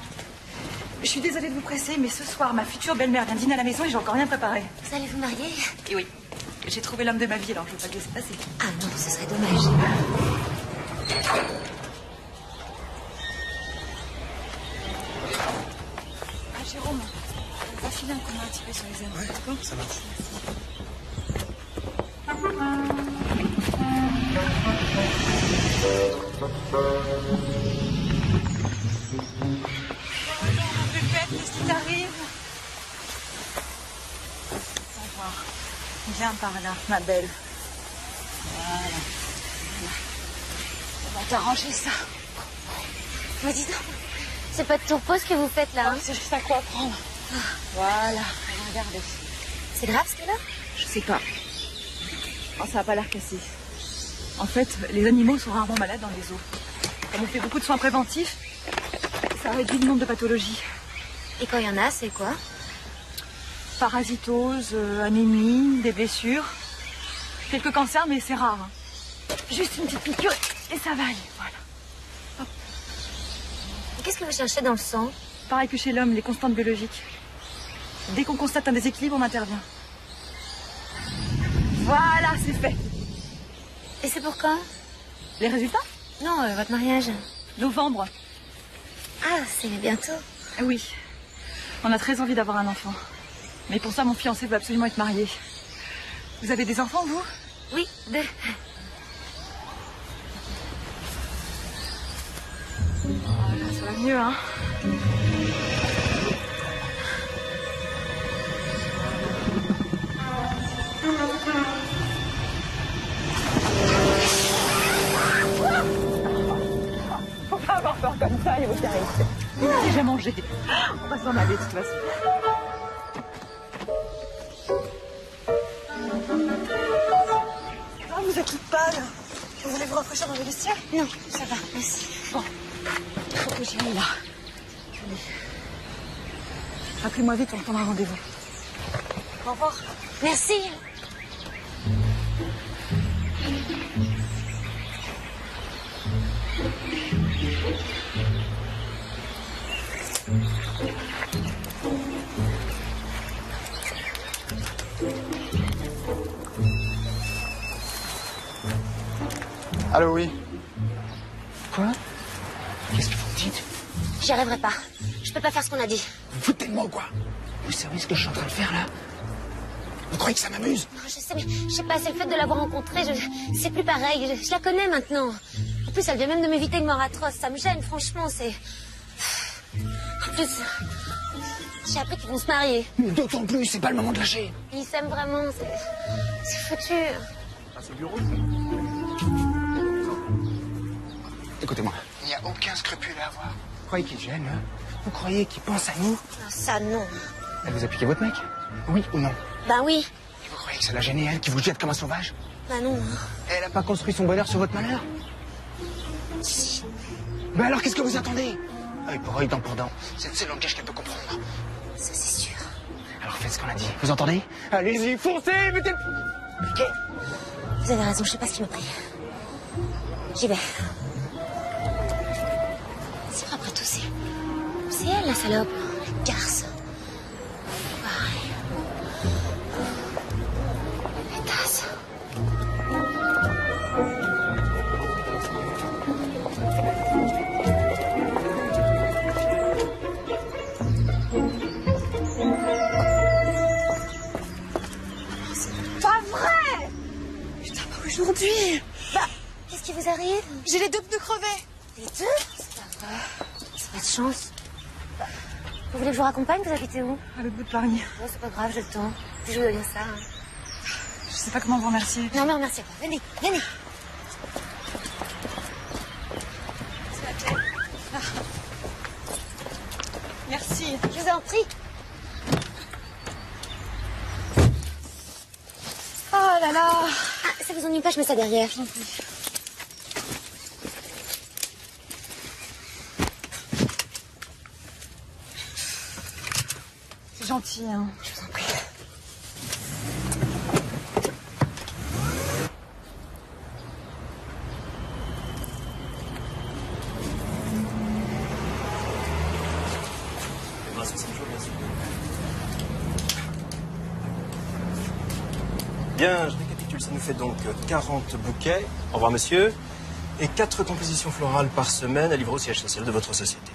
Speaker 6: Je suis désolée de vous presser, mais ce soir, ma future belle-mère vient dîner à la maison et j'ai encore rien préparé.
Speaker 1: Vous allez vous marier?
Speaker 6: Et oui. J'ai trouvé l'homme de ma vie, alors je ne veux pas le laisser passer.
Speaker 1: Ah non, ce serait dommage.
Speaker 6: Ah, Jérôme, va filer un coup de main un petit peu sur les ailes.
Speaker 11: Ouais, d'accord, ça marche.
Speaker 6: Qu'est-ce qui t'arrive? Au revoir. Viens par là, ma belle. Voilà. On va t'arranger ça.
Speaker 1: Mais dis donc, c'est pas de tourpose que vous faites là, hein?
Speaker 6: C'est juste à quoi prendre. Voilà, regardez.
Speaker 1: C'est grave ce qu'elle a?
Speaker 6: Je sais pas. Oh, ça n'a pas l'air cassé. En fait, les animaux sont rarement malades dans les zoos. Comme on fait beaucoup de soins préventifs, ça réduit le nombre de pathologies.
Speaker 1: Et quand il y en a, c'est quoi?
Speaker 6: Parasitose, anémie, des blessures. Quelques cancers, mais c'est rare. Hein. Juste une petite piqûre et ça va aller. Voilà.
Speaker 1: Qu'est-ce que vous cherchez dans le sang?
Speaker 6: Pareil que chez l'homme, les constantes biologiques. Dès qu'on constate un déséquilibre, on intervient. Voilà, c'est fait.
Speaker 1: Et c'est pour quand?
Speaker 6: Les résultats?
Speaker 1: Non, votre mariage.
Speaker 6: Novembre.
Speaker 1: Ah, c'est bientôt.
Speaker 6: Oui. On a très envie d'avoir un enfant. Mais pour ça, mon fiancé veut absolument être marié. Vous avez des enfants, vous?
Speaker 1: Oui, 2.
Speaker 6: Voilà, ça va mieux, hein? Faut pas avoir peur comme ça, il vous carré. J'ai déjà mangé. On va s'en aller de toute façon. Ah, vous êtes toute pâle. Vous voulez vous rafraîchir dans le vestiaire?
Speaker 1: Non, ça va, merci.
Speaker 6: Bon, il faut que j'y aille là. Allez. Appelez-moi vite, on prendra rendez-vous. Au revoir.
Speaker 1: Merci.
Speaker 5: Allô, oui.
Speaker 11: Quoi? Qu'est-ce que vous me dites?
Speaker 1: J'y arriverai pas. Je peux pas faire ce qu'on a dit.
Speaker 11: Vous foutez de moi ou quoi? Vous savez ce que je suis en train de faire là? Vous croyez que ça m'amuse?
Speaker 1: Je sais, mais je sais pas, c'est le fait de l'avoir rencontrée. C'est plus pareil. Je la connais maintenant. En plus, elle vient même de m'éviter une mort atroce. Ça me gêne, franchement, c'est... En plus, j'ai appris qu'ils vont se marier.
Speaker 11: D'autant plus, c'est pas le moment de lâcher.
Speaker 1: Ils s'aiment vraiment, c'est foutu.
Speaker 5: Passe au bureau. Écoutez-moi. Il n'y a aucun scrupule à avoir. Vous croyez qu'il gêne, hein? Vous croyez qu'il pense à nous?
Speaker 1: Ah, ça, non.
Speaker 5: Elle vous a piqué votre mec? Oui ou non?
Speaker 1: Ben oui.
Speaker 5: Et vous croyez que ça l'a gêné, elle, qui vous jette comme un sauvage?
Speaker 1: Ben non.
Speaker 5: Elle n'a pas construit son bonheur sur votre malheur?
Speaker 1: Si.
Speaker 5: Ben alors qu'est-ce que vous attendez? Œil pour œil, dent pour dent. C'est le seul langage qu'elle peut comprendre.
Speaker 1: Ça, c'est sûr.
Speaker 5: Alors faites ce qu'on a dit. Vous entendez? Allez-y, foncez, mettez le... Piquez.
Speaker 1: Vous avez raison, je sais pas ce qui m'a pris. J'y vais. C'est vrai, après tout, c'est elle, la salope. La garce. Pareil. Pétasse.
Speaker 6: C'est pas vrai! Putain, pas aujourd'hui!
Speaker 1: Bah, qu'est-ce qui vous arrive?
Speaker 6: J'ai les deux pneus crevés!
Speaker 1: Les deux? C'est pas vrai. C'est pas de chance. Vous voulez que je vous raccompagne? Vous habitez où?
Speaker 6: À l'autre bout de Paris.
Speaker 1: Non, c'est pas grave, j'ai le temps. Je vous dois bien ça. Hein.
Speaker 6: Je sais pas comment vous remercier.
Speaker 1: Non, mais remerciez pas. Venez, venez.
Speaker 6: Ah. Merci.
Speaker 1: Je vous en prie.
Speaker 6: Oh là là!
Speaker 1: Ah, ça vous ennuie pas, je mets ça derrière.
Speaker 6: J'en prie. C'est gentil, hein.
Speaker 1: Je vous en prie.
Speaker 12: 60 jours, bien sûr. Bien, je récapitule, ça nous fait donc 40 bouquets, au revoir monsieur, et 4 compositions florales par semaine à livrer au siège social de votre société.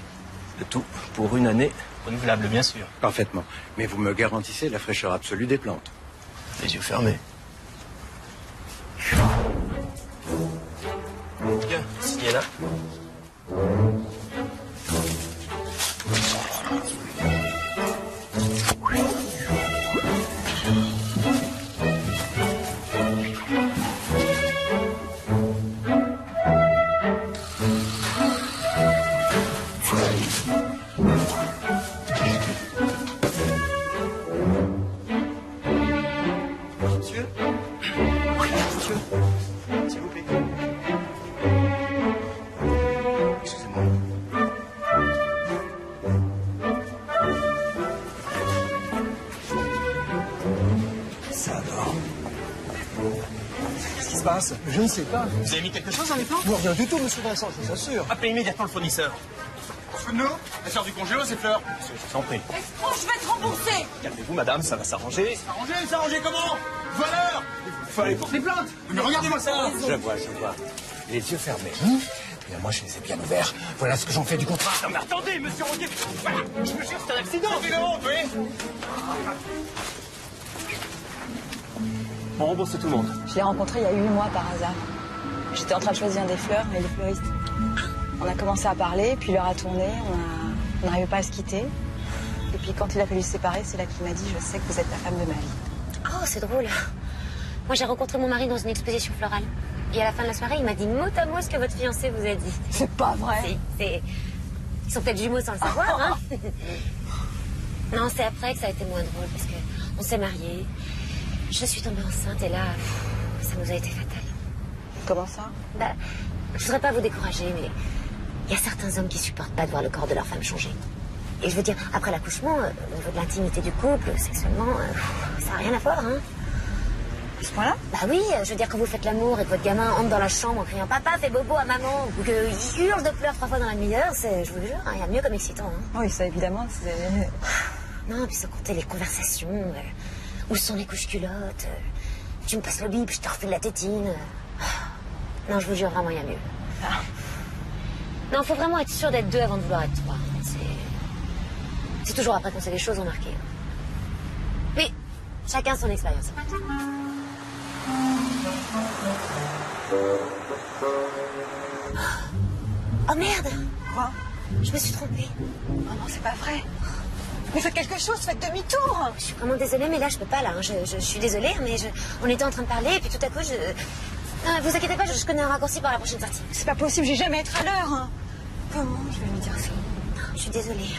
Speaker 12: Le tout pour une année renouvelable, bien sûr.
Speaker 9: Parfaitement. Mais vous me garantissez la fraîcheur absolue des plantes.
Speaker 12: Les yeux fermés. Bien, signez là. Je ne sais pas. Vous avez mis quelque chose dans les plantes? Non, rien du tout, monsieur Vincent, je vous assure. Appelez immédiatement le fournisseur. Nous, la sœur du congélo, c'est Fleur. Monsieur, je vous en prie.
Speaker 6: Extrange, je vais te rembourser.
Speaker 12: Calmez-vous, madame, ça va s'arranger. S'arranger comment? Voleur! Il faut aller pour les plantes. Mais regardez-moi ça.
Speaker 11: Je vois. Les yeux fermés. Bien, moi, je les ai bien ouverts. Voilà ce que j'en fais du contrat.
Speaker 12: Non, mais attendez, monsieur Roguet. Voilà, je me jure, c'est un accident. C'est une honte, oui. On rembourse tout le monde.
Speaker 6: Je l'ai rencontré il y a 8 mois par hasard. J'étais en train de choisir des fleurs, mais les fleuristes. On a commencé à parler, puis l'heure a tourné, on n'arrivait pas à se quitter. Et puis quand il a fallu se séparer, c'est là qu'il m'a dit « Je sais que vous êtes la femme de ma vie ».
Speaker 1: Oh, c'est drôle. Moi, j'ai rencontré mon mari dans une exposition florale. Et à la fin de la soirée, il m'a dit mot à mot ce que votre fiancé vous a dit.
Speaker 6: C'est pas vrai.
Speaker 1: Ils sont peut-être jumeaux sans le savoir, hein. Non, c'est après que ça a été moins drôle, parce qu'on s'est mariés. Je suis tombée enceinte et là, ça nous a été fatal.
Speaker 6: Comment ça?
Speaker 1: Bah, je voudrais pas vous décourager, mais il y a certains hommes qui supportent pas de voir le corps de leur femme changer. Et je veux dire, après l'accouchement, au niveau de l'intimité du couple, sexuellement, ça n'a rien à voir, hein.
Speaker 6: À ce point-là?
Speaker 1: Bah oui, je veux dire, quand vous faites l'amour et que votre gamin entre dans la chambre en criant « Papa, fais bobo à maman » ou qu'il hurle de pleurs 3 fois dans la demi-heure, je vous le jure, il y a mieux comme excitant, hein.
Speaker 6: Oui, ça évidemment, c'est...
Speaker 1: Non, puis sans compter les conversations... Où sont les couches culottes? Tu me passes le bip, je te refile la tétine. Non, je vous jure, vraiment, il y a mieux. Non, faut vraiment être sûr d'être 2 avant de vouloir être 3. C'est toujours après qu'on sait les choses remarquées. Mais chacun son expérience. Oh merde!
Speaker 6: Quoi?
Speaker 1: Je me suis trompée.
Speaker 6: Oh non, c'est pas vrai. Mais faites quelque chose, faites demi-tour.
Speaker 1: Je suis vraiment désolée, mais là, je peux pas, là. Je suis désolée, mais on était en train de parler, et puis tout à coup, Non, vous inquiétez pas, je connais un raccourci pour la prochaine sortie.
Speaker 6: C'est pas possible, j'ai jamais être à l'heure. Hein. Comment je vais lui dire ça?
Speaker 1: Non, je suis désolée.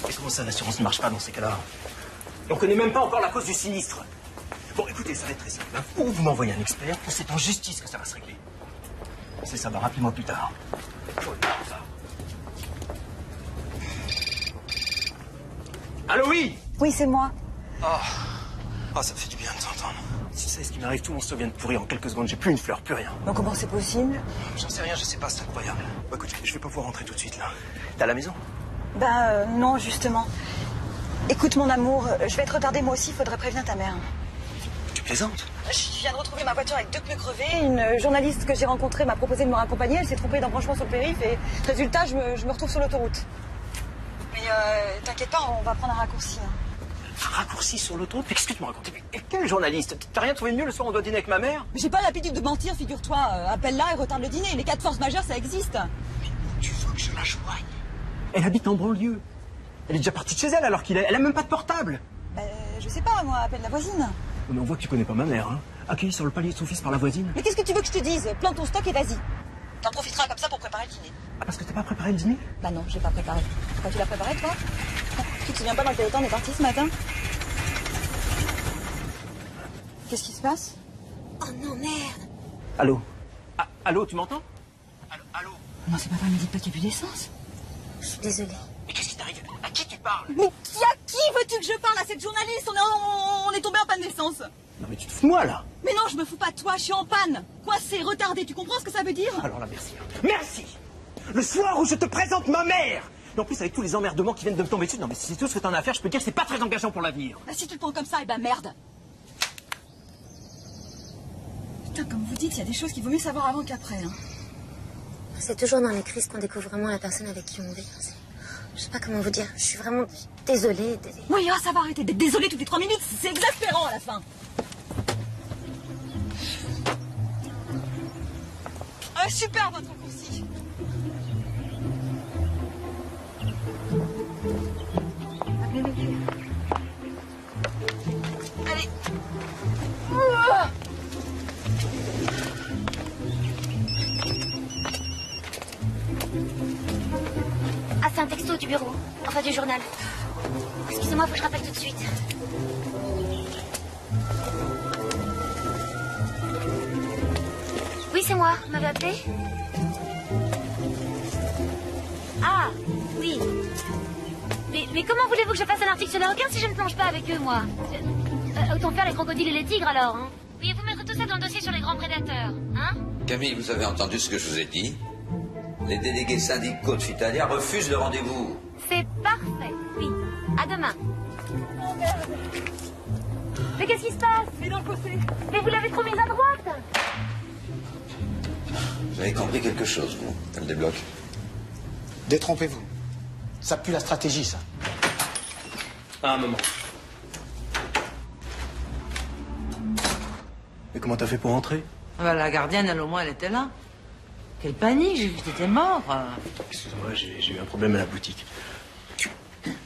Speaker 12: Et comment ça, l'assurance ne marche pas dans ces cas-là? On connaît même pas encore la cause du sinistre. Bon, écoutez, ça va être très simple. Hein. Ou vous m'envoyez un expert, ou c'est en justice que ça va se régler. C'est ça, rappelez-moi plus tard. Allô, oui?
Speaker 6: Oui, c'est moi.
Speaker 12: Oh, ça me fait du bien de t'entendre. Tu sais ce qui m'arrive, tout mon stock vient de pourrir en quelques secondes. J'ai plus une fleur, plus rien.
Speaker 6: Donc comment c'est possible?
Speaker 12: J'en sais rien, je sais pas, c'est incroyable. Bon, écoute, je vais pas pouvoir rentrer tout de suite, là. T'es à la maison?
Speaker 6: Non, justement. Écoute, mon amour, je vais être retardée moi aussi, faudrait prévenir ta mère.
Speaker 12: Tu plaisantes?
Speaker 6: Je viens de retrouver ma voiture avec 2 pneus crevés. Une journaliste que j'ai rencontrée m'a proposé de me raccompagner. Elle s'est trompée d'embranchement sur le périph' et résultat, je me retrouve sur l'autoroute. Mais t'inquiète pas, on va prendre un raccourci. Hein.
Speaker 12: Un raccourci sur l'autoroute? Mais qu'est-ce que tu me racontes? Mais quel journaliste? T'as rien trouvé de mieux le soir, on doit dîner avec ma mère?
Speaker 6: Mais j'ai pas l'habitude de mentir, figure-toi. Appelle-la et retarde le dîner. Les cas de force majeure, ça existe.
Speaker 12: Mais tu veux que je la joigne? Elle habite en banlieue. Elle est déjà partie de chez elle alors elle a même pas de portable.
Speaker 6: Je sais pas, moi, appelle la voisine.
Speaker 12: Mais on voit que tu connais pas ma mère, hein. Accueillie sur le palier de son fils par la voisine.
Speaker 6: Mais qu'est-ce que tu veux que je te dise? Plante ton stock et vas-y. T'en profiteras comme ça pour préparer le dîner.
Speaker 12: Ah, parce que t'as pas préparé le dîner?
Speaker 6: Bah non, j'ai pas préparé. Pourquoi tu l'as préparé, toi? Tu te souviens pas dans quel état on est parti ce matin? Qu'est-ce qui se passe?
Speaker 1: Oh non, merde!
Speaker 12: Allô? Allô, tu m'entends? Allô?
Speaker 6: Non, c'est pas vrai, me dites pas qu'il y a plus d'essence.
Speaker 1: Je suis désolée.
Speaker 12: Mais qu'est-ce qui t'arrive? À qui tu parles?
Speaker 6: Mais à qui veux-tu que je parle? À cette journaliste? On est tombé en panne d'essence.
Speaker 12: Non mais tu te fous de moi, là?
Speaker 6: Mais non, je me fous pas de toi, je suis en panne. Quoi, c'est retardé, tu comprends ce que ça veut dire?
Speaker 12: Alors là, merci. Merci! Le soir où je te présente ma mère, Et en plus, avec tous les emmerdements qui viennent de me tomber dessus, non mais si c'est tout ce que t'en as à faire, je peux te dire que c'est pas très engageant pour l'avenir.
Speaker 6: Bah si tu le prends comme ça, eh ben merde. Putain, comme vous dites, il y a des choses qu'il vaut mieux savoir avant qu'après. Hein.
Speaker 1: C'est toujours dans les crises qu'on découvre vraiment la personne avec qui on vit. Je sais pas comment vous dire. Je suis vraiment désolée.
Speaker 6: Oui, ah, ça va arrêter d'être désolée toutes les 3 minutes. C'est exaspérant à la fin. Ah, super votre raccourci. Allez.
Speaker 1: Ah, c'est un texto du bureau. Enfin, du journal. Excusez-moi, faut que je rappelle tout de suite. Oui, c'est moi. Vous m'avez appelé? Ah, oui. Mais comment voulez-vous que je fasse un article sur les requins si je ne plonge pas avec eux, moi? Autant faire les crocodiles et les tigres, alors, hein? Oui, vous mettre tout ça dans le dossier sur les grands prédateurs, hein?
Speaker 3: Camille, vous avez entendu ce que je vous ai dit? Les délégués syndicaux de Fitalia refusent le rendez-vous.
Speaker 1: C'est parfait, oui. À demain.
Speaker 6: Oh merde.
Speaker 1: Mais qu'est-ce qui se passe?
Speaker 6: Mais dans le fossé.
Speaker 1: Mais vous l'avez trop mise à droite.
Speaker 3: Vous avez compris quelque chose, vous? Elle débloque.
Speaker 12: Détrompez-vous. Ça pue la stratégie, ça. Ah, maman. Mais comment t'as fait pour entrer?
Speaker 13: Bah, la gardienne, elle, au moins, elle était là. Quelle panique, j'ai vu que t'étais mort.
Speaker 12: Excuse-moi, j'ai eu un problème à la boutique.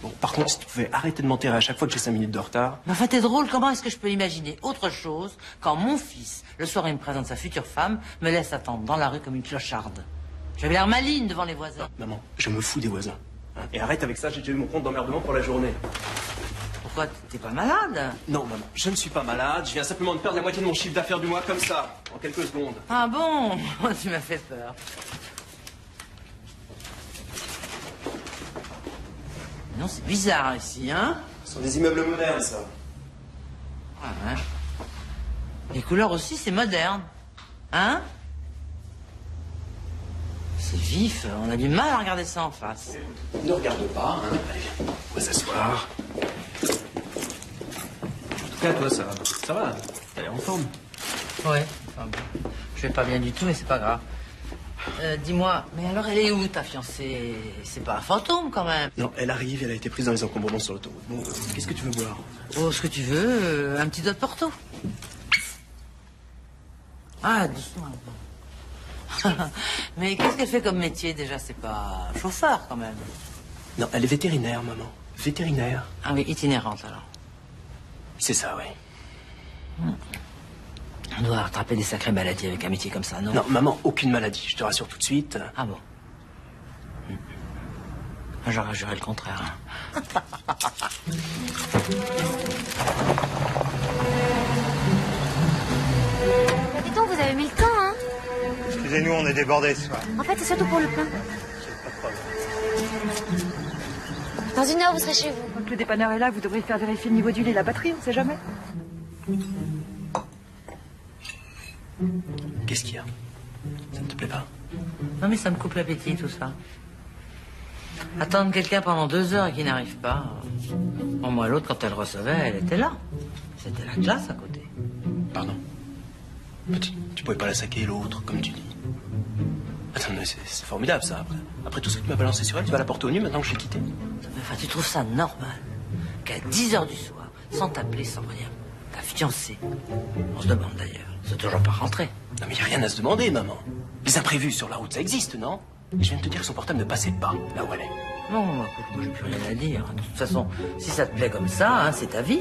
Speaker 12: Bon, par contre, si tu pouvais arrêter de m'enterrer à chaque fois que j'ai 5 minutes de retard.
Speaker 13: Mais enfin, t'es drôle, comment est-ce que je peux imaginer autre chose quand mon fils, le soir, il me présente sa future femme, me laisse attendre dans la rue comme une clocharde? J'avais l'air maligne devant les voisins.
Speaker 12: Maman, je me fous des voisins. Hein, et arrête avec ça, j'ai déjà eu mon compte d'emmerdement pour la journée.
Speaker 13: Pourquoi? T'es pas malade?
Speaker 12: Non, maman, je ne suis pas malade. Je viens simplement de perdre la moitié de mon chiffre d'affaires du mois comme ça, en quelques secondes.
Speaker 13: Ah bon? Tu m'as fait peur. Non, c'est bizarre ici, hein?
Speaker 12: Ce sont des immeubles modernes, ça.
Speaker 13: Ah ouais. Les couleurs aussi, c'est moderne. Hein? C'est vif, on a du mal à regarder ça en face.
Speaker 12: Ne regarde pas, hein. Allez, viens, on va s'asseoir. En tout cas, toi, ça va. T'as l'air en forme.
Speaker 13: Ouais, enfin bon. Je vais pas bien du tout, mais c'est pas grave. Dis-moi, mais alors elle est où, ta fiancée? C'est pas un fantôme, quand même.
Speaker 12: Non, elle arrive, elle a été prise dans les encombrements sur l'autoroute. Bon, qu'est-ce que tu veux boire?
Speaker 13: Oh, ce que tu veux, un petit doigt de Porto. Ah, doucement. Mais qu'est-ce qu'elle fait comme métier, déjà? C'est pas chauffeur, quand même.
Speaker 12: Non, elle est vétérinaire, maman. Vétérinaire.
Speaker 13: Ah oui, itinérante, alors.
Speaker 12: C'est ça, oui.
Speaker 13: On doit rattraper des sacrées maladies avec un métier comme ça, non?
Speaker 12: Non, maman, aucune maladie, je te rassure tout de suite.
Speaker 13: Ah bon? J'aurais juré le contraire.
Speaker 1: Dis donc, vous avez mis le temps, hein?
Speaker 14: Excusez-nous, on est débordés ce soir.
Speaker 1: En fait, c'est surtout pour le pain. Dans 1 heure, vous serez chez vous.
Speaker 6: Quand le dépanneur est là, vous devrez faire vérifier le niveau d'huile et la batterie, on sait jamais.
Speaker 12: Qu'est-ce qu'il y a? Ça ne te plaît pas?
Speaker 13: Non, mais ça me coupe l'appétit, tout ça. Attendre quelqu'un pendant 2 heures et qui n'arrive pas. Bon, moi, l'autre, quand elle recevait, elle était là. C'était la classe à côté.
Speaker 12: Pardon. Tu pouvais pas la saquer, l'autre, comme tu dis. Attends, mais c'est formidable, ça, après tout ce que tu m'as balancé sur elle, tu vas la porter au nu maintenant que je l'ai quittée.
Speaker 13: Enfin, tu trouves ça normal qu'à 10 heures du soir, sans t'appeler, sans rien, ta fiancée, on se demande d'ailleurs, c'est toujours pas rentré.
Speaker 12: Non, mais y a rien à se demander, maman. Les imprévus sur la route, ça existe, non? Et je viens de te dire que son portable ne passait pas, là où elle est.
Speaker 13: Non, écoute, moi, j'ai plus rien à dire. De toute façon, si ça te plaît comme ça, hein, c'est ta vie.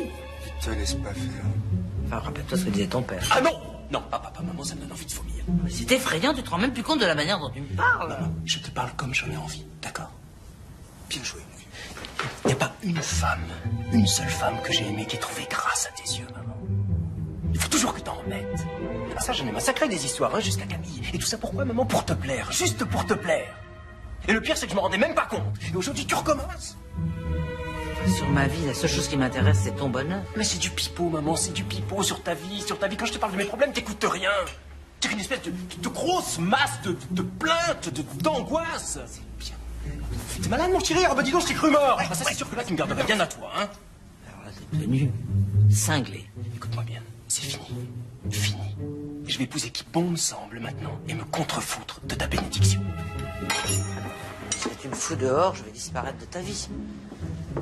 Speaker 5: Te laisse pas faire.
Speaker 13: Enfin, rappelle-toi ce que disait ton père.
Speaker 12: Ah non! Non, papa, maman, ça me donne envie de vomir.
Speaker 13: C'est effrayant, tu te rends même plus compte de la manière dont tu me parles.
Speaker 12: Maman, je te parle comme j'en ai envie, d'accord? Bien joué. Il n'y a pas une femme, une seule femme que j'ai aimée qui ait trouvé grâce à tes yeux, maman. Il faut toujours que t'en remettes. Ah, ça, j'en ai massacré des histoires, hein, jusqu'à Camille. Et tout ça pourquoi, maman? Pour te plaire, juste pour te plaire. Et le pire, c'est que je me rendais même pas compte. Et aujourd'hui, tu recommences.
Speaker 13: Sur ma vie, la seule chose qui m'intéresse, c'est ton bonheur.
Speaker 12: Mais c'est du pipeau, maman, c'est du pipeau sur ta vie, sur ta vie. Quand je te parle de mes problèmes, t'écoutes rien. T'es une espèce de grosse masse de plaintes, d'angoisse. C'est bien. T'es malade, mon chéri? Oh bah dis donc, je t'ai cru mort. Bah ça, c'est sûr que là, tu me garderais bien à toi, hein.
Speaker 13: Alors là, t'es tenu, cinglé.
Speaker 12: Écoute-moi bien, c'est fini. Fini. Je vais épouser qui bon me semble maintenant et me contrefoutre de ta bénédiction.
Speaker 13: Si tu me fous dehors, je vais disparaître de ta vie.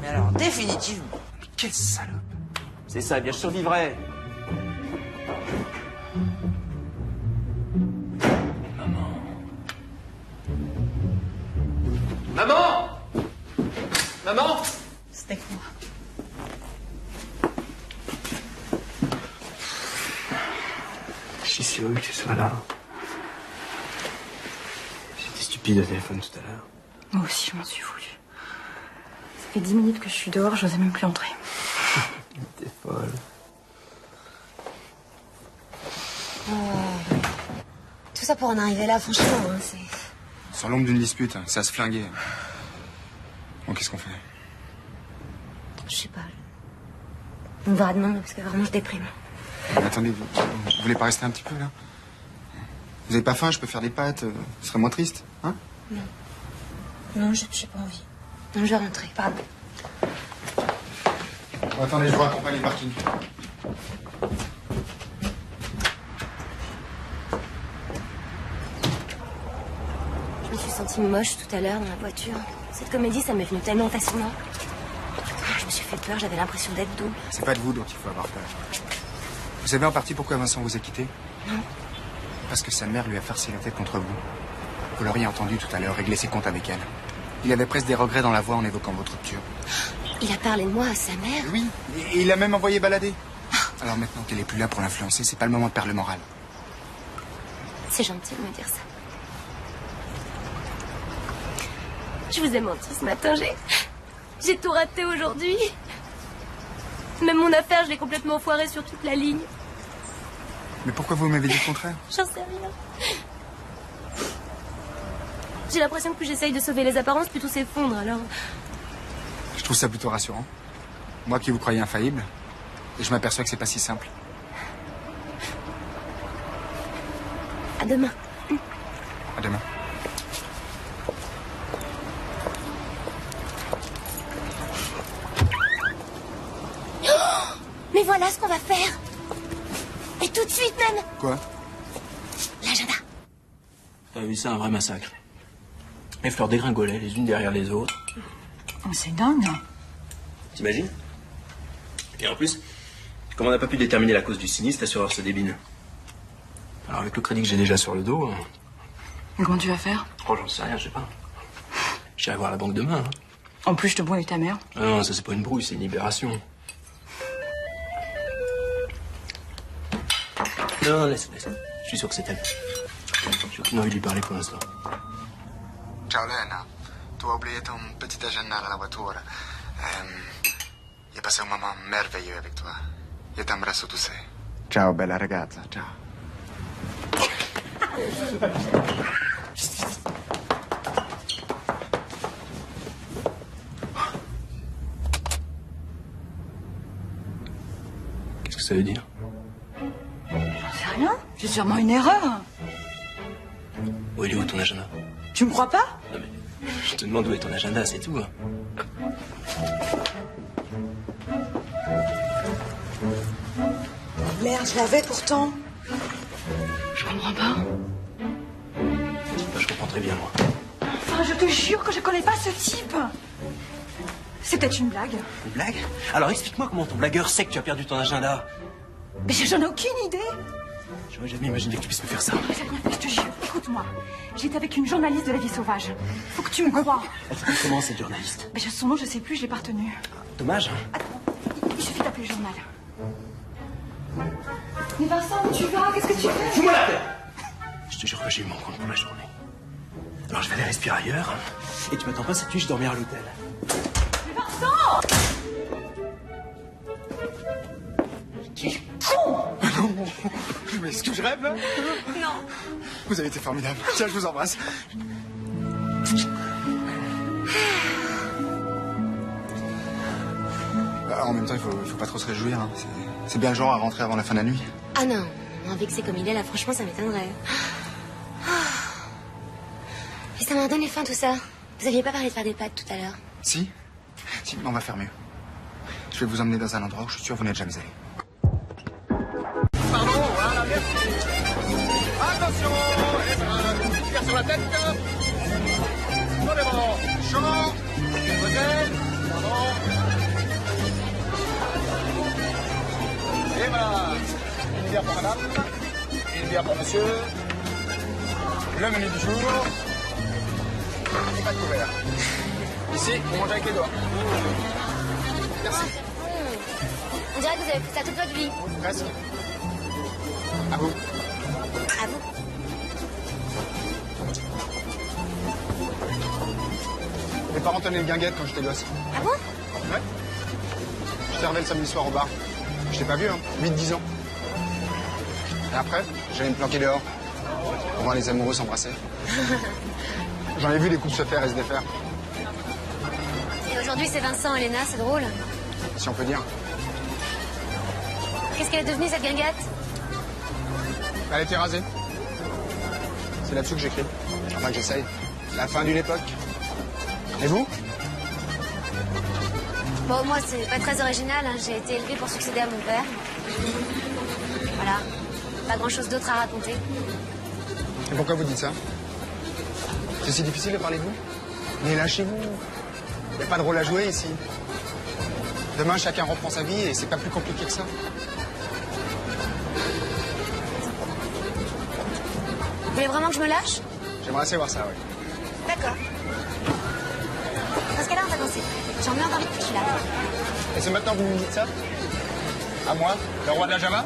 Speaker 13: Mais alors, définitivement.
Speaker 12: Mais quelle salope. C'est ça, eh bien je survivrai. Maman! Maman!
Speaker 6: C'était que moi.
Speaker 12: Je suis si heureux que tu sois là. J'étais stupide au téléphone tout à l'heure.
Speaker 6: Moi aussi, je m'en suis voulu. Ça fait 10 minutes que je suis dehors, j'osais même plus entrer.
Speaker 12: T'es folle.
Speaker 1: Tout ça pour en arriver là, franchement, hein, c'est...
Speaker 5: Sur l'ombre d'une dispute, ça va se flinguer. Bon, qu'est-ce qu'on fait?
Speaker 1: Je sais pas. On verra demain, parce que vraiment, je déprime.
Speaker 5: Mais attendez, vous voulez pas rester un petit peu, là? Vous avez pas faim? Je peux faire des pâtes. Ce serait moins triste, hein?
Speaker 1: Non. Non, j'ai pas envie. Non, je vais rentrer, pardon.
Speaker 5: Bon, attendez, je vous raccompagne au parking.
Speaker 1: Je me suis sentie moche tout à l'heure dans la voiture. Cette comédie, ça m'est venu tellement facilement. Je me suis fait peur, j'avais l'impression d'être double.
Speaker 5: C'est pas de vous dont il faut avoir peur. Vous savez en partie pourquoi Vincent vous a quitté?
Speaker 1: Non.
Speaker 5: Parce que sa mère lui a farci la tête contre vous. Vous l'auriez entendu tout à l'heure régler ses comptes avec elle. Il avait presque des regrets dans la voix en évoquant votre rupture.
Speaker 1: Il a parlé de moi à sa mère?
Speaker 5: Oui, et il l'a même envoyé balader. Alors maintenant qu'elle est plus là pour l'influencer, c'est pas le moment de perdre le moral.
Speaker 1: C'est gentil de me dire ça. Je vous ai menti ce matin, j'ai tout raté aujourd'hui. Même mon affaire, je l'ai complètement foirée sur toute la ligne.
Speaker 5: Mais pourquoi vous m'avez dit le contraire?
Speaker 1: J'en sais rien. J'ai l'impression que plus j'essaye de sauver les apparences, plus tout s'effondre, alors...
Speaker 5: Je trouve ça plutôt rassurant. Moi qui vous croyais infaillible, et je m'aperçois que c'est pas si simple.
Speaker 1: À demain.
Speaker 5: À demain.
Speaker 1: Mais voilà ce qu'on va faire. Et tout de suite même.
Speaker 5: Quoi?
Speaker 1: L'agenda.
Speaker 12: T'as vu ça, un vrai massacre. Les fleurs dégringolaient les unes derrière les autres.
Speaker 6: Oh, c'est dingue.
Speaker 12: T'imagines? Et en plus, comme on n'a pas pu déterminer la cause du sinistre, l'assureur se débine. Alors avec le crédit que j'ai déjà sur le dos...
Speaker 6: Et comment tu vas faire?
Speaker 12: Oh, j'en sais rien, je sais pas. J'irai voir la banque demain. Hein.
Speaker 6: En plus, je te brouille ta mère.
Speaker 12: Ah non, ça c'est pas une brouille, c'est une libération. Non, laisse. Je suis sûr que c'est elle. J'ai aucune envie de lui parler pour l'instant.
Speaker 5: Ciao Lena, tu as oublié ton petit agenda dans la voiture. J'ai passé un moment merveilleux avec toi. Je t'embrasse où tu sais. Ciao bella ragazza, ciao.
Speaker 12: Qu'est-ce que ça veut dire?
Speaker 6: J'en sais rien. C'est sûrement une erreur.
Speaker 12: Où il est où ton agenda?
Speaker 6: Tu me crois pas?
Speaker 12: Non mais, je te demande où est ton agenda, c'est tout. Hein.
Speaker 6: Merde, je l'avais pourtant. Je comprends pas.
Speaker 12: Je comprends très bien, moi.
Speaker 6: Enfin, je te jure que je connais pas ce type. C'est peut-être une blague.
Speaker 12: Une blague? Alors explique-moi comment ton blagueur sait que tu as perdu ton agenda.
Speaker 6: Mais j'en ai aucune idée.
Speaker 12: J'aurais jamais imaginé que tu puisses me faire ça.
Speaker 6: J'ai rien fait, je te jure. Écoute-moi. J'étais avec une journaliste de la vie sauvage. Faut que tu me crois.
Speaker 12: Elle s'appelle comment, cette journaliste?
Speaker 6: Mais son nom, je sais plus, je l'ai pas retenu.
Speaker 12: Dommage.
Speaker 6: Attends, il suffit d'appeler le journal. Mais Vincent, où tu vas? Qu'est-ce que tu fais?
Speaker 12: Fous-moi la paix! Je te jure que j'ai eu mon compte pour la journée. Alors je vais aller respirer ailleurs. Et tu m'attends pas cette nuit, je dormirai à l'hôtel.
Speaker 6: Mais Vincent! Quel con!
Speaker 5: Non! Mais est-ce que je rêve, là?
Speaker 1: Non.
Speaker 5: Vous avez été formidable. Tiens, je vous embrasse. En même temps, il faut pas trop se réjouir. Hein. C'est bien le genre à rentrer avant la fin de la nuit.
Speaker 1: Ah non, un vexé comme il est là, franchement, ça m'étonnerait. Et ça m'a donné faim tout ça. Vous aviez pas parlé de faire des pâtes tout à l'heure?
Speaker 5: Si, mais on va faire mieux. Je vais vous emmener dans un endroit où je suis sûr que vous n'êtes jamais allé.
Speaker 11: Pardon, voilà, merci. Attention, et voilà, tire sur la tête. On est bon. Chaud. Modèle. Pardon. Et voilà. Une bière pour madame. Une bière pour monsieur. Le menu du jour. Et pas de couvert. Ici, vous mangez avec les doigts. Merci.
Speaker 1: On dirait que vous avez pris ça toute votre vie.
Speaker 5: Presque. À vous.
Speaker 1: À vous.
Speaker 5: Mes parents tenaient le guinguette quand j'étais gosse.
Speaker 1: Ah bon?
Speaker 5: Ouais. Je servais le samedi soir au bar. Je t'ai pas vu, hein. 8-10 ans. Et après, j'allais me planquer dehors pour voir les amoureux s'embrasser. J'en ai vu des couples se faire et se défaire.
Speaker 1: Et aujourd'hui, c'est Vincent et Léna, c'est drôle.
Speaker 5: Si on peut dire.
Speaker 1: Qu'est-ce qu'elle est devenue, cette guinguette?
Speaker 5: Elle était rasée. C'est là-dessus que j'écris. Enfin que j'essaye. La fin d'une époque. Et vous?
Speaker 1: Bon, moi, c'est pas très original. Hein. J'ai été élevée pour succéder à mon père. Voilà. Pas grand-chose d'autre à raconter.
Speaker 5: Et pourquoi vous dites ça? C'est si difficile de parler de vous? Mais lâchez-vous. Il n'y a pas de rôle à jouer ici. Demain, chacun reprend sa vie et c'est pas plus compliqué que ça.
Speaker 1: Vous voulez vraiment que je me lâche?
Speaker 5: J'aimerais assez voir ça, oui.
Speaker 1: D'accord. Dans ce cas-là, on va danser. J'en ai envie depuis que je suis là.
Speaker 5: Et c'est maintenant que vous me dites ça? À moi, le roi de la Java?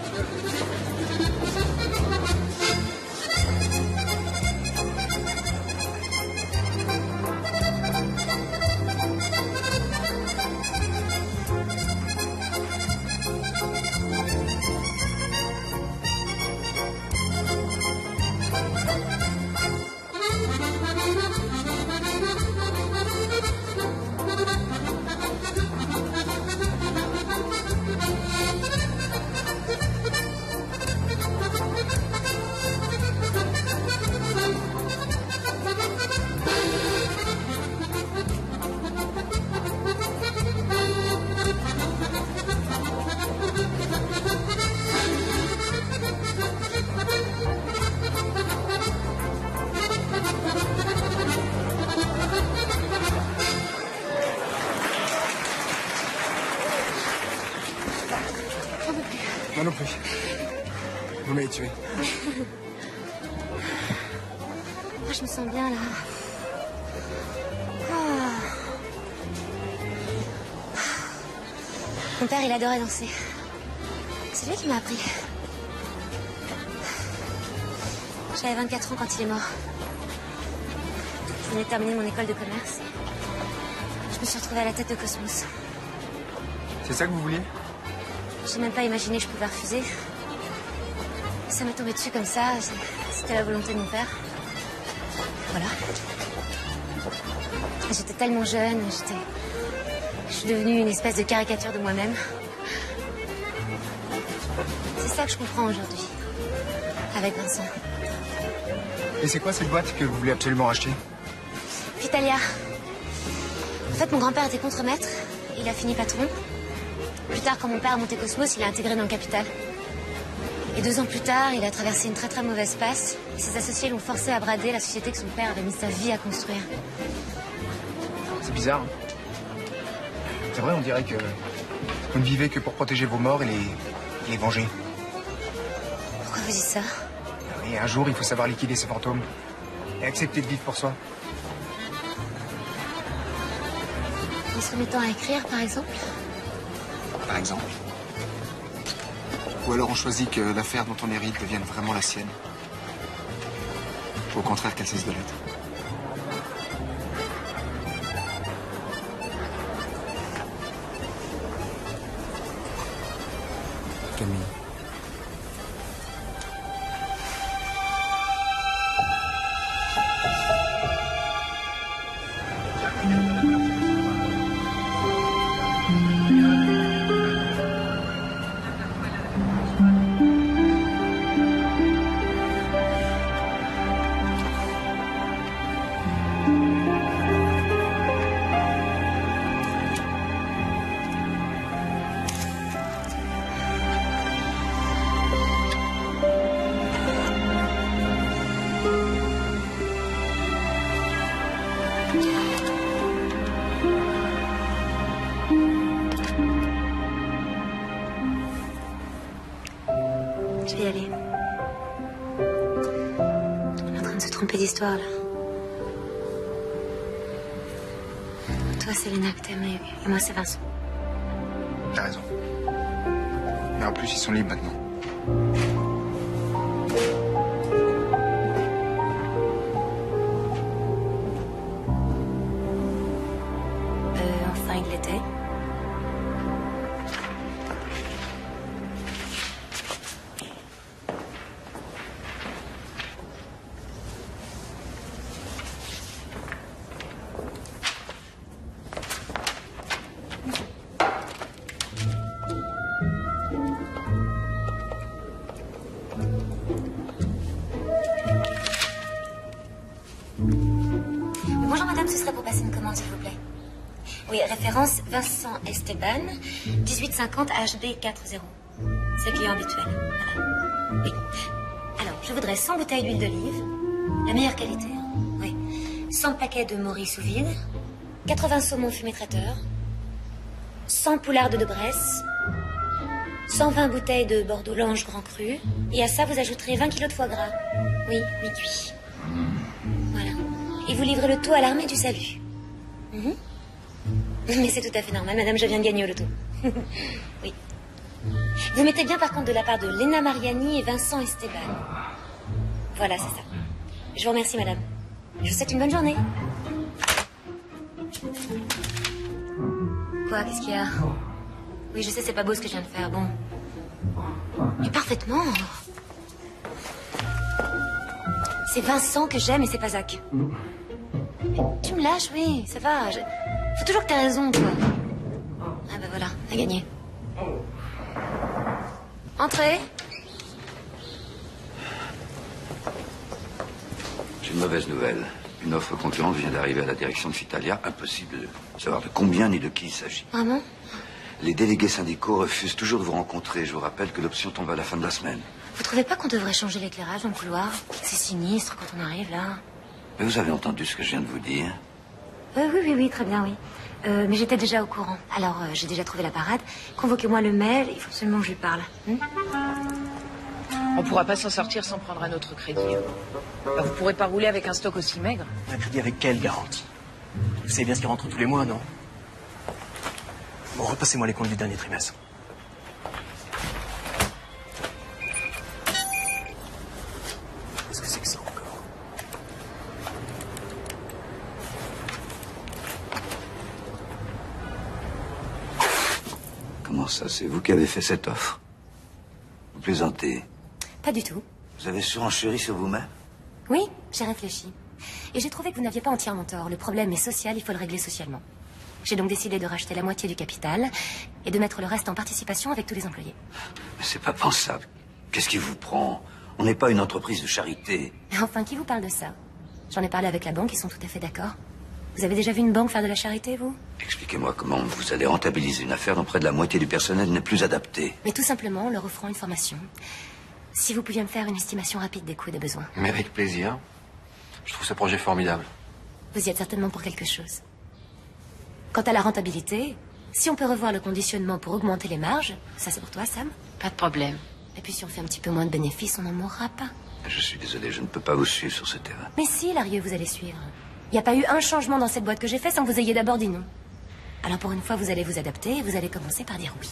Speaker 5: Moi non plus. Vous m'avez tué.
Speaker 1: Moi, je me sens bien, là. Ah. Mon père, il adorait danser. C'est lui qui m'a appris. J'avais 24 ans quand il est mort. Je venais de terminer mon école de commerce. Je me suis retrouvée à la tête de Cosmos.
Speaker 5: C'est ça que vous vouliez?
Speaker 1: J'ai même pas imaginé que je pouvais refuser. Ça m'est tombé dessus comme ça. C'était la volonté de mon père. Voilà. J'étais tellement jeune. Je suis devenue une espèce de caricature de moi-même. C'est ça que je comprends aujourd'hui. Avec Vincent.
Speaker 5: Et c'est quoi cette boîte que vous voulez absolument racheter?
Speaker 1: Vitalia. En fait, mon grand-père était contremaître. Il a fini patron. Plus tard, quand mon père a monté Cosmos, il a intégré dans le capital. Et 2 ans plus tard, il a traversé une très très mauvaise passe. Et ses associés l'ont forcé à brader la société que son père avait mis sa vie à construire.
Speaker 5: C'est bizarre. Hein? C'est vrai, on dirait que vous ne vivez que pour protéger vos morts et les venger.
Speaker 1: Pourquoi vous dites ça?
Speaker 5: Et un jour, il faut savoir liquider ses fantômes. Et accepter de vivre pour soi.
Speaker 1: En se remettant à écrire, par exemple?
Speaker 5: Par exemple. Ou alors on choisit que l'affaire dont on hérite devienne vraiment la sienne. Ou au contraire qu'elle cesse de l'être. Camille.
Speaker 1: histoires, là. Toi, c'est Léna que t'aimes et moi, c'est Vincent.
Speaker 5: T'as raison. Mais en plus, ils sont libres maintenant.
Speaker 1: Enfin, il l'était. Bonjour madame, ce serait pour passer une commande s'il vous plaît. Oui, référence Vincent Esteban, 1850 HB 40. C'est le client habituel. Voilà. Oui. Alors, je voudrais 100 bouteilles d'huile d'olive, la meilleure qualité. Oui. 100 paquets de morilles sous vide, 80 saumons fumés traiteur, 100 poulardes de Bresse, 120 bouteilles de Bordeaux Lange Grand Cru, et à ça vous ajouterez 20 kilos de foie gras. Oui, mi-cuit. Voilà. Et vous livrez le tout à l'armée du salut. Mais c'est tout à fait normal, madame, je viens de gagner au loto. Oui. Vous mettez bien par contre de la part de Léna Mariani et Vincent Esteban. Voilà, c'est ça. Je vous remercie, madame. Je vous souhaite une bonne journée. Quoi, qu'est-ce qu'il y a? Oui, je sais, c'est pas beau ce que je viens de faire, bon. Mais parfaitement. C'est Vincent que j'aime et c'est pas Zach. Tu me lâches, oui, ça va. Faut toujours que t'aies raison, toi. Ah ben voilà, t'as gagné. Entrez.
Speaker 3: J'ai une mauvaise nouvelle. Une offre concurrente vient d'arriver à la direction de Fitalia. Impossible de savoir de combien ni de qui il s'agit.
Speaker 1: Vraiment?
Speaker 3: Les délégués syndicaux refusent toujours de vous rencontrer. Je vous rappelle que l'option tombe à la fin de la semaine.
Speaker 1: Vous trouvez pas qu'on devrait changer l'éclairage dans le couloir? C'est sinistre quand on arrive là.
Speaker 3: Mais vous avez entendu ce que je viens de vous dire?
Speaker 1: Oui, très bien, oui. Mais j'étais déjà au courant. Alors, j'ai déjà trouvé la parade. Convoquez-moi le mail, il faut absolument que je lui parle.
Speaker 15: On pourra pas s'en sortir sans prendre un autre crédit. Bah, vous pourrez pas rouler avec un stock aussi maigre.
Speaker 12: Un crédit avec quelle garantie? Vous savez bien ce qui rentre tous les mois, non? Bon, repassez-moi les comptes du dernier trimestre. Qu'est-ce que c'est que ça encore?
Speaker 3: Comment ça, c'est vous qui avez fait cette offre? Vous plaisantez?
Speaker 1: Pas du tout.
Speaker 3: Vous avez surenchéri sur vous-même?
Speaker 1: Oui, j'ai réfléchi. Et j'ai trouvé que vous n'aviez pas entièrement tort. Le problème est social, il faut le régler socialement. J'ai donc décidé de racheter la moitié du capital et de mettre le reste en participation avec tous les employés.
Speaker 3: Mais c'est pas pensable. Qu'est-ce qui vous prend? On n'est pas une entreprise de charité.
Speaker 1: Mais enfin, qui vous parle de ça? J'en ai parlé avec la banque, ils sont tout à fait d'accord. Vous avez déjà vu une banque faire de la charité, vous?
Speaker 3: Expliquez-moi comment vous allez rentabiliser une affaire dont près de la moitié du personnel n'est plus adapté.
Speaker 1: Mais tout simplement en leur offrant une formation. Si vous pouviez me faire une estimation rapide des coûts et des besoins.
Speaker 10: Mais avec plaisir. Je trouve ce projet formidable.
Speaker 1: Vous y êtes certainement pour quelque chose. Quant à la rentabilité, si on peut revoir le conditionnement pour augmenter les marges, ça c'est pour toi, Sam?
Speaker 4: Pas de problème.
Speaker 1: Et puis si on fait un petit peu moins de bénéfices, on n'en mourra pas.
Speaker 3: Je suis désolé, je ne peux pas vous suivre sur ce terrain.
Speaker 1: Mais si, Larieux, vous allez suivre. Il n'y a pas eu un changement dans cette boîte que j'ai fait sans que vous ayez d'abord dit non. Alors pour une fois, vous allez vous adapter et vous allez commencer par dire oui.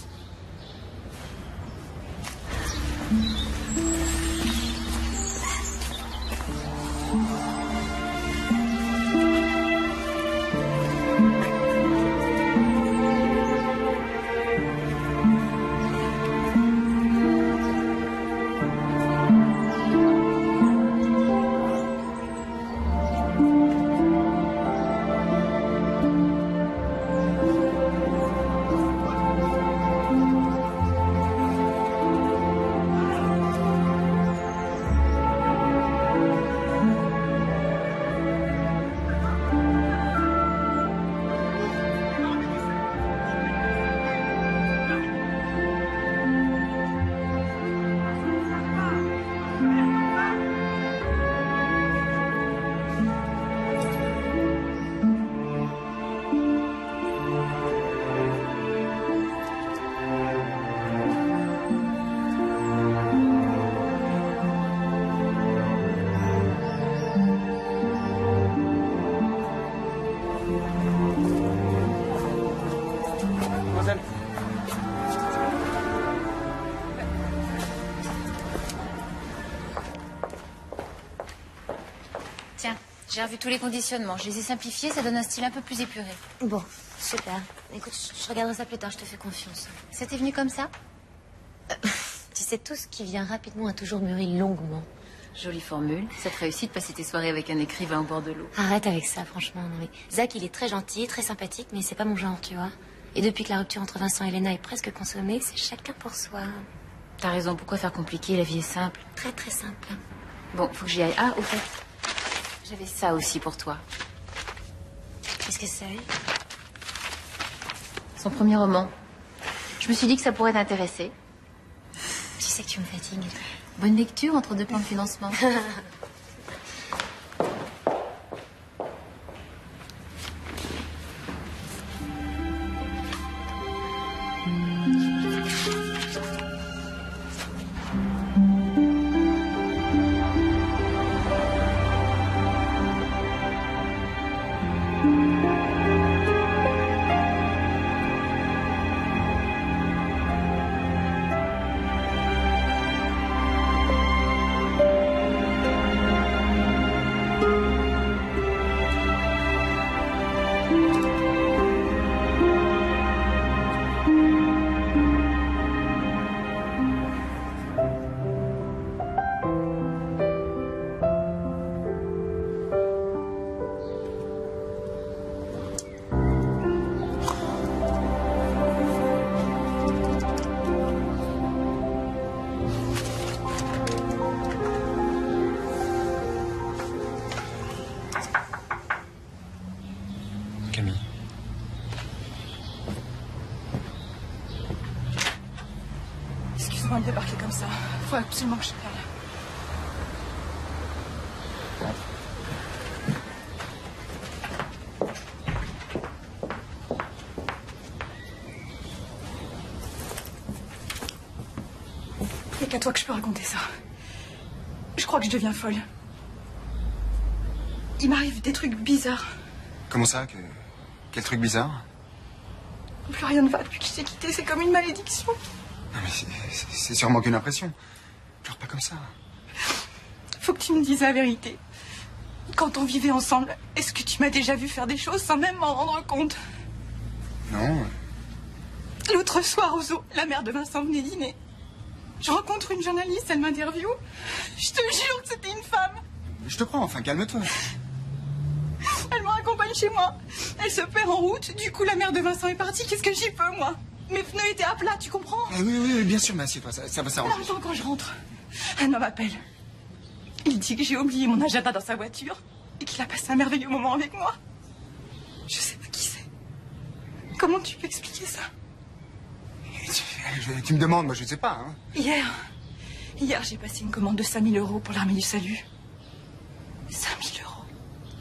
Speaker 4: J'ai revu tous les conditionnements. Je les ai simplifiés, ça donne un style un peu plus épuré.
Speaker 1: Bon, super. Écoute, je regarderai ça plus tard, je te fais confiance.
Speaker 4: C'était venu comme ça?
Speaker 1: Tu sais, tout ce qui vient rapidement a toujours mûri longuement.
Speaker 4: Jolie formule. Ça te réussit de passer tes soirées avec un écrivain au bord de l'eau.
Speaker 1: Arrête avec ça, franchement. Non, mais Zach, il est très gentil, très sympathique, mais c'est pas mon genre, tu vois. Et depuis que la rupture entre Vincent et Elena est presque consommée, c'est chacun pour soi.
Speaker 4: T'as raison, pourquoi faire compliqué? La vie est simple.
Speaker 1: Très, très simple.
Speaker 4: Bon, faut que j'y aille. Ah, au fait, j'avais ça aussi pour toi.
Speaker 1: Qu'est-ce que c'est?
Speaker 4: Son premier roman. Je me suis dit que ça pourrait t'intéresser.
Speaker 1: Tu sais que tu me fatigues.
Speaker 4: Bonne lecture entre deux plans de financement.
Speaker 5: Camille.
Speaker 6: Excuse-moi de débarquer comme ça. Faut absolument que je te parle. Il n'y a qu'à toi que je peux raconter ça. Je crois que je deviens folle. Il m'arrive des trucs bizarres.
Speaker 5: Comment ça? Quel truc bizarre?
Speaker 6: Plus rien ne va depuis que je t'ai quitté, c'est comme une malédiction.
Speaker 5: Non mais c'est sûrement qu'une impression. Pleure pas comme ça.
Speaker 6: Faut que tu me dises la vérité. Quand on vivait ensemble, est-ce que tu m'as déjà vu faire des choses sans même m'en rendre compte?
Speaker 5: Non.
Speaker 6: L'autre soir au zoo, la mère de Vincent venait dîner. Je rencontre une journaliste, elle m'interviewe. Je te jure que c'était une femme.
Speaker 5: Je te crois, enfin, calme-toi.
Speaker 6: Elle me raccompagne chez moi. Elle se perd en route. Du coup, la mère de Vincent est partie. Qu'est-ce que j'y peux, moi? Mes pneus étaient à plat, tu comprends?
Speaker 5: Oui, bien sûr, mais assieds-toi, ça va s'arranger.
Speaker 6: Attends, quand je rentre, un homme m'appelle. Il dit que j'ai oublié mon agenda dans sa voiture et qu'il a passé un merveilleux moment avec moi. Je sais pas qui c'est. Comment tu peux expliquer ça?
Speaker 5: Tu me demandes, moi je sais pas. Hein.
Speaker 6: Hier, j'ai passé une commande de 5 000 € pour l'Armée du Salut. 5 000 €.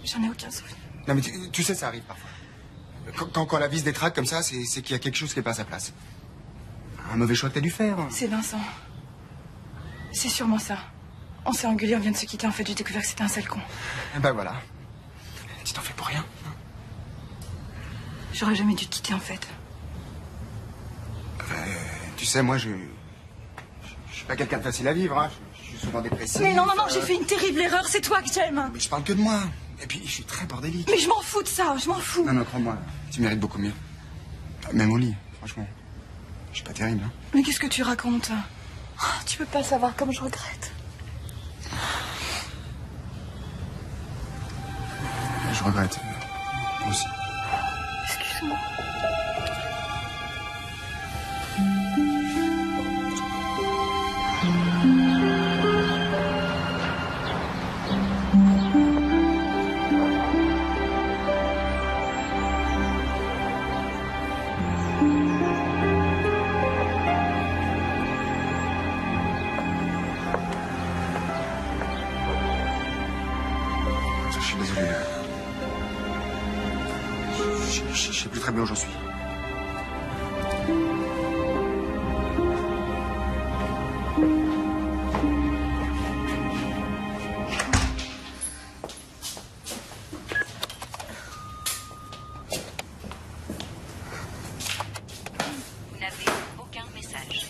Speaker 6: J'en ai aucun souvenir.
Speaker 5: Non mais tu sais, ça arrive parfois. Quand la vie se détraque comme ça, c'est qu'il y a quelque chose qui n'est pas à sa place. Un mauvais choix que t'as dû faire.
Speaker 6: C'est Vincent. C'est sûrement ça. On s'est engueulé, on vient de se quitter. En fait, j'ai découvert que c'était un sale con.
Speaker 5: Ben voilà. Tu t'en fais pour rien.
Speaker 6: J'aurais jamais dû te quitter, en fait.
Speaker 5: Tu sais, moi, je suis pas quelqu'un de facile à vivre. Hein. Je suis souvent dépressif.
Speaker 6: Mais non, j'ai fait une terrible erreur. C'est toi que j'aime.
Speaker 5: Mais je parle que de moi. Et puis, je suis très bordélique.
Speaker 6: Mais je m'en fous de ça, je m'en fous.
Speaker 5: Non, crois-moi. Tu mérites beaucoup mieux. Même au lit, franchement. Je suis pas terrible. Hein.
Speaker 6: Mais qu'est-ce que tu racontes? Oh, tu peux pas savoir comme je regrette.
Speaker 5: Je regrette. Moi aussi.
Speaker 6: Excuse-moi.
Speaker 5: Je suis désolé. Je sais plus très bien où j'en suis.
Speaker 16: Vous n'avez aucun message.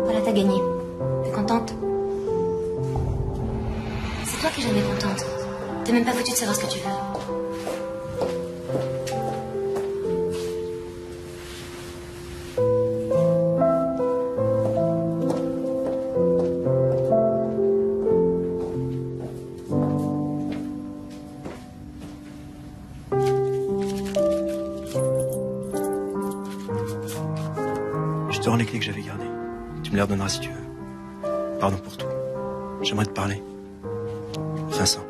Speaker 1: Voilà, t'as gagné. C'est toi qui es jamais contente. T'es même pas foutu de savoir ce que tu veux.
Speaker 12: Je te rends les clés que j'avais gardées. Tu me les redonneras si tu veux. Pardon pour tout. J'aimerais te parler. Vincent.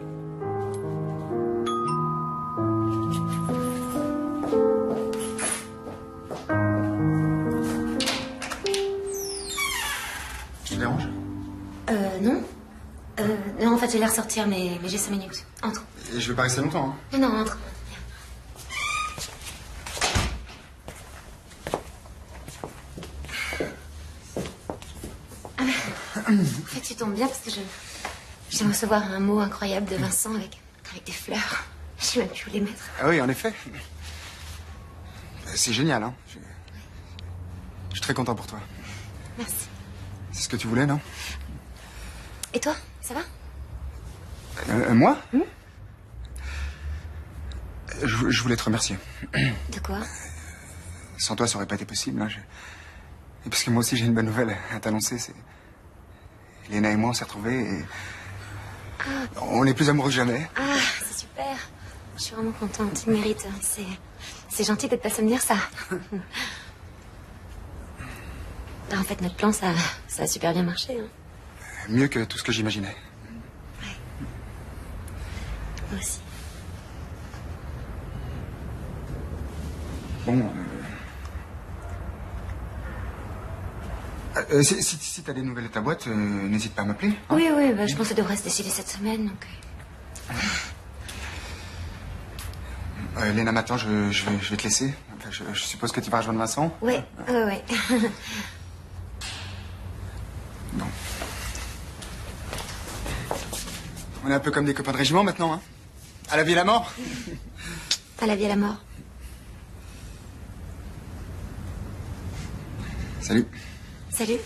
Speaker 5: Je te dérange?
Speaker 1: Non. Non, en fait, j'ai l'air sortir, mais j'ai 5 minutes. Entre.
Speaker 5: Et je vais pas rester longtemps, hein.
Speaker 1: Non, non, entre. En fait, tu tombes bien parce que je viens de recevoir un mot incroyable de Vincent avec des fleurs. Je sais même plus où les mettre.
Speaker 5: Ah oui, en effet. C'est génial, hein. Je suis très content pour toi.
Speaker 1: Merci.
Speaker 5: C'est ce que tu voulais, non?
Speaker 1: Et toi, ça va?
Speaker 5: Moi? Je voulais te remercier.
Speaker 1: De quoi?
Speaker 5: Sans toi, ça aurait pas été possible. Hein. Et parce que moi aussi, j'ai une bonne nouvelle à t'annoncer. C'est... Léna et moi, on s'est retrouvés et... On est plus amoureux que jamais.
Speaker 1: Ah, c'est super. Je suis vraiment contente. Tu le mérites. C'est gentil d'être passé me dire ça. En fait, notre plan, ça a super bien marché. Hein.
Speaker 5: Mieux que tout ce que j'imaginais.
Speaker 1: Moi aussi.
Speaker 5: Bon... si t'as des nouvelles de ta boîte, n'hésite pas à m'appeler. Hein.
Speaker 1: Oui, bah, je pense que ça devrait se décider cette semaine. Donc...
Speaker 5: Léna, maintenant, je vais te laisser. Enfin, je suppose que tu vas rejoindre Vincent.
Speaker 1: Oui.
Speaker 5: Bon. On est un peu comme des copains de régiment maintenant, hein. À la vie et à la mort.
Speaker 1: À la vie et à la mort.
Speaker 5: Salut.
Speaker 1: Salut.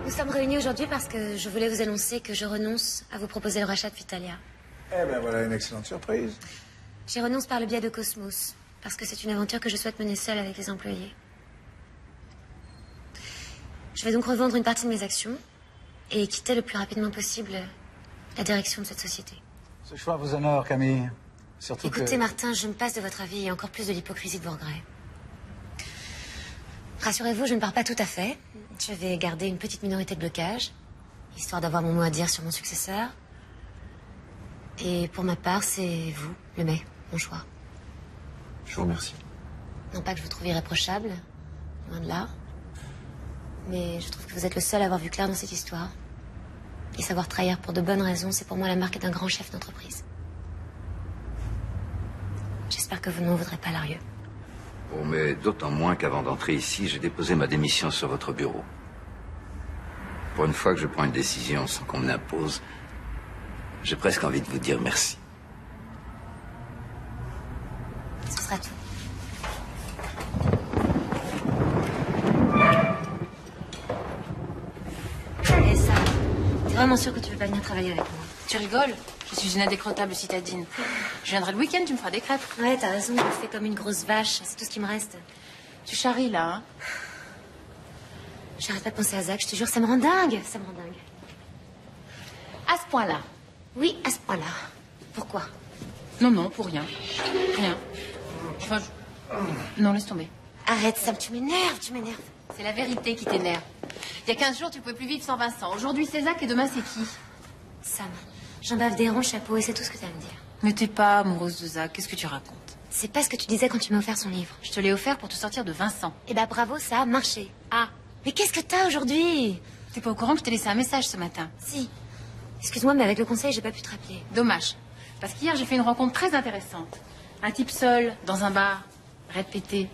Speaker 1: Nous sommes réunis aujourd'hui parce que je voulais vous annoncer que je renonce à vous proposer le rachat de Vitalia.
Speaker 17: Eh ben voilà une excellente surprise.
Speaker 1: J'y renonce par le biais de Cosmos, parce que c'est une aventure que je souhaite mener seule avec les employés. Je vais donc revendre une partie de mes actions et quitter le plus rapidement possible la direction de cette société.
Speaker 9: Ce choix vous honore, Camille. Surtout
Speaker 1: Écoutez, Martin, je me passe de votre avis et encore plus de l'hypocrisie de vos regrets. Rassurez-vous, je ne pars pas tout à fait. Je vais garder une petite minorité de blocage, histoire d'avoir mon mot à dire sur mon successeur. Et pour ma part, c'est vous, le mai, mon choix.
Speaker 10: Je vous remercie.
Speaker 1: Non pas que je vous trouve irréprochable, loin de là. Mais je trouve que vous êtes le seul à avoir vu clair dans cette histoire. Et savoir trahir pour de bonnes raisons, c'est pour moi la marque d'un grand chef d'entreprise. J'espère que vous n'en voudrez pas, Larieux.
Speaker 3: Bon, mais d'autant moins qu'avant d'entrer ici, j'ai déposé ma démission sur votre bureau. Pour une fois que je prends une décision sans qu'on me l'impose, j'ai presque envie de vous dire merci.
Speaker 1: Ce sera tout. Et ça, t'es vraiment sûr que tu veux pas venir travailler avec moi?
Speaker 4: Tu rigoles? Je suis une indécrottable citadine. Je viendrai le week-end, tu me feras des crêpes.
Speaker 1: Ouais, t'as raison, je me fais comme une grosse vache. C'est tout ce qui me reste.
Speaker 4: Tu charries, là, hein?
Speaker 1: J'arrête pas de penser à Zach, je te jure, ça me rend dingue. Ça me rend dingue.
Speaker 4: À ce point-là?
Speaker 1: Oui, à ce point-là. Pourquoi?
Speaker 4: Non, non, pour rien. Rien. Enfin, non, laisse tomber.
Speaker 1: Arrête, Sam, tu m'énerves, tu m'énerves.
Speaker 4: C'est la vérité qui t'énerve. Il y a 15 jours, tu pouvais plus vivre sans Vincent. Aujourd'hui, c'est Zach et demain, c'est qui?
Speaker 1: Sam, j'en bave des ronds, chapeau, et c'est tout ce que t'as à me dire.
Speaker 4: Mais t'es pas amoureuse de Zach, qu'est-ce que tu racontes?
Speaker 1: C'est pas ce que tu disais quand tu m'as offert son livre.
Speaker 4: Je te l'ai offert pour te sortir de Vincent.
Speaker 1: Eh ben bravo, ça a marché. Ah, mais qu'est-ce que t'as aujourd'hui?
Speaker 4: T'es pas au courant que je t'ai laissé un message ce matin?
Speaker 1: Si. Excuse-moi, mais avec le conseil, j'ai pas pu te rappeler.
Speaker 4: Dommage. Parce qu'hier, j'ai fait une rencontre très intéressante. Un type seul, dans un bar, répété.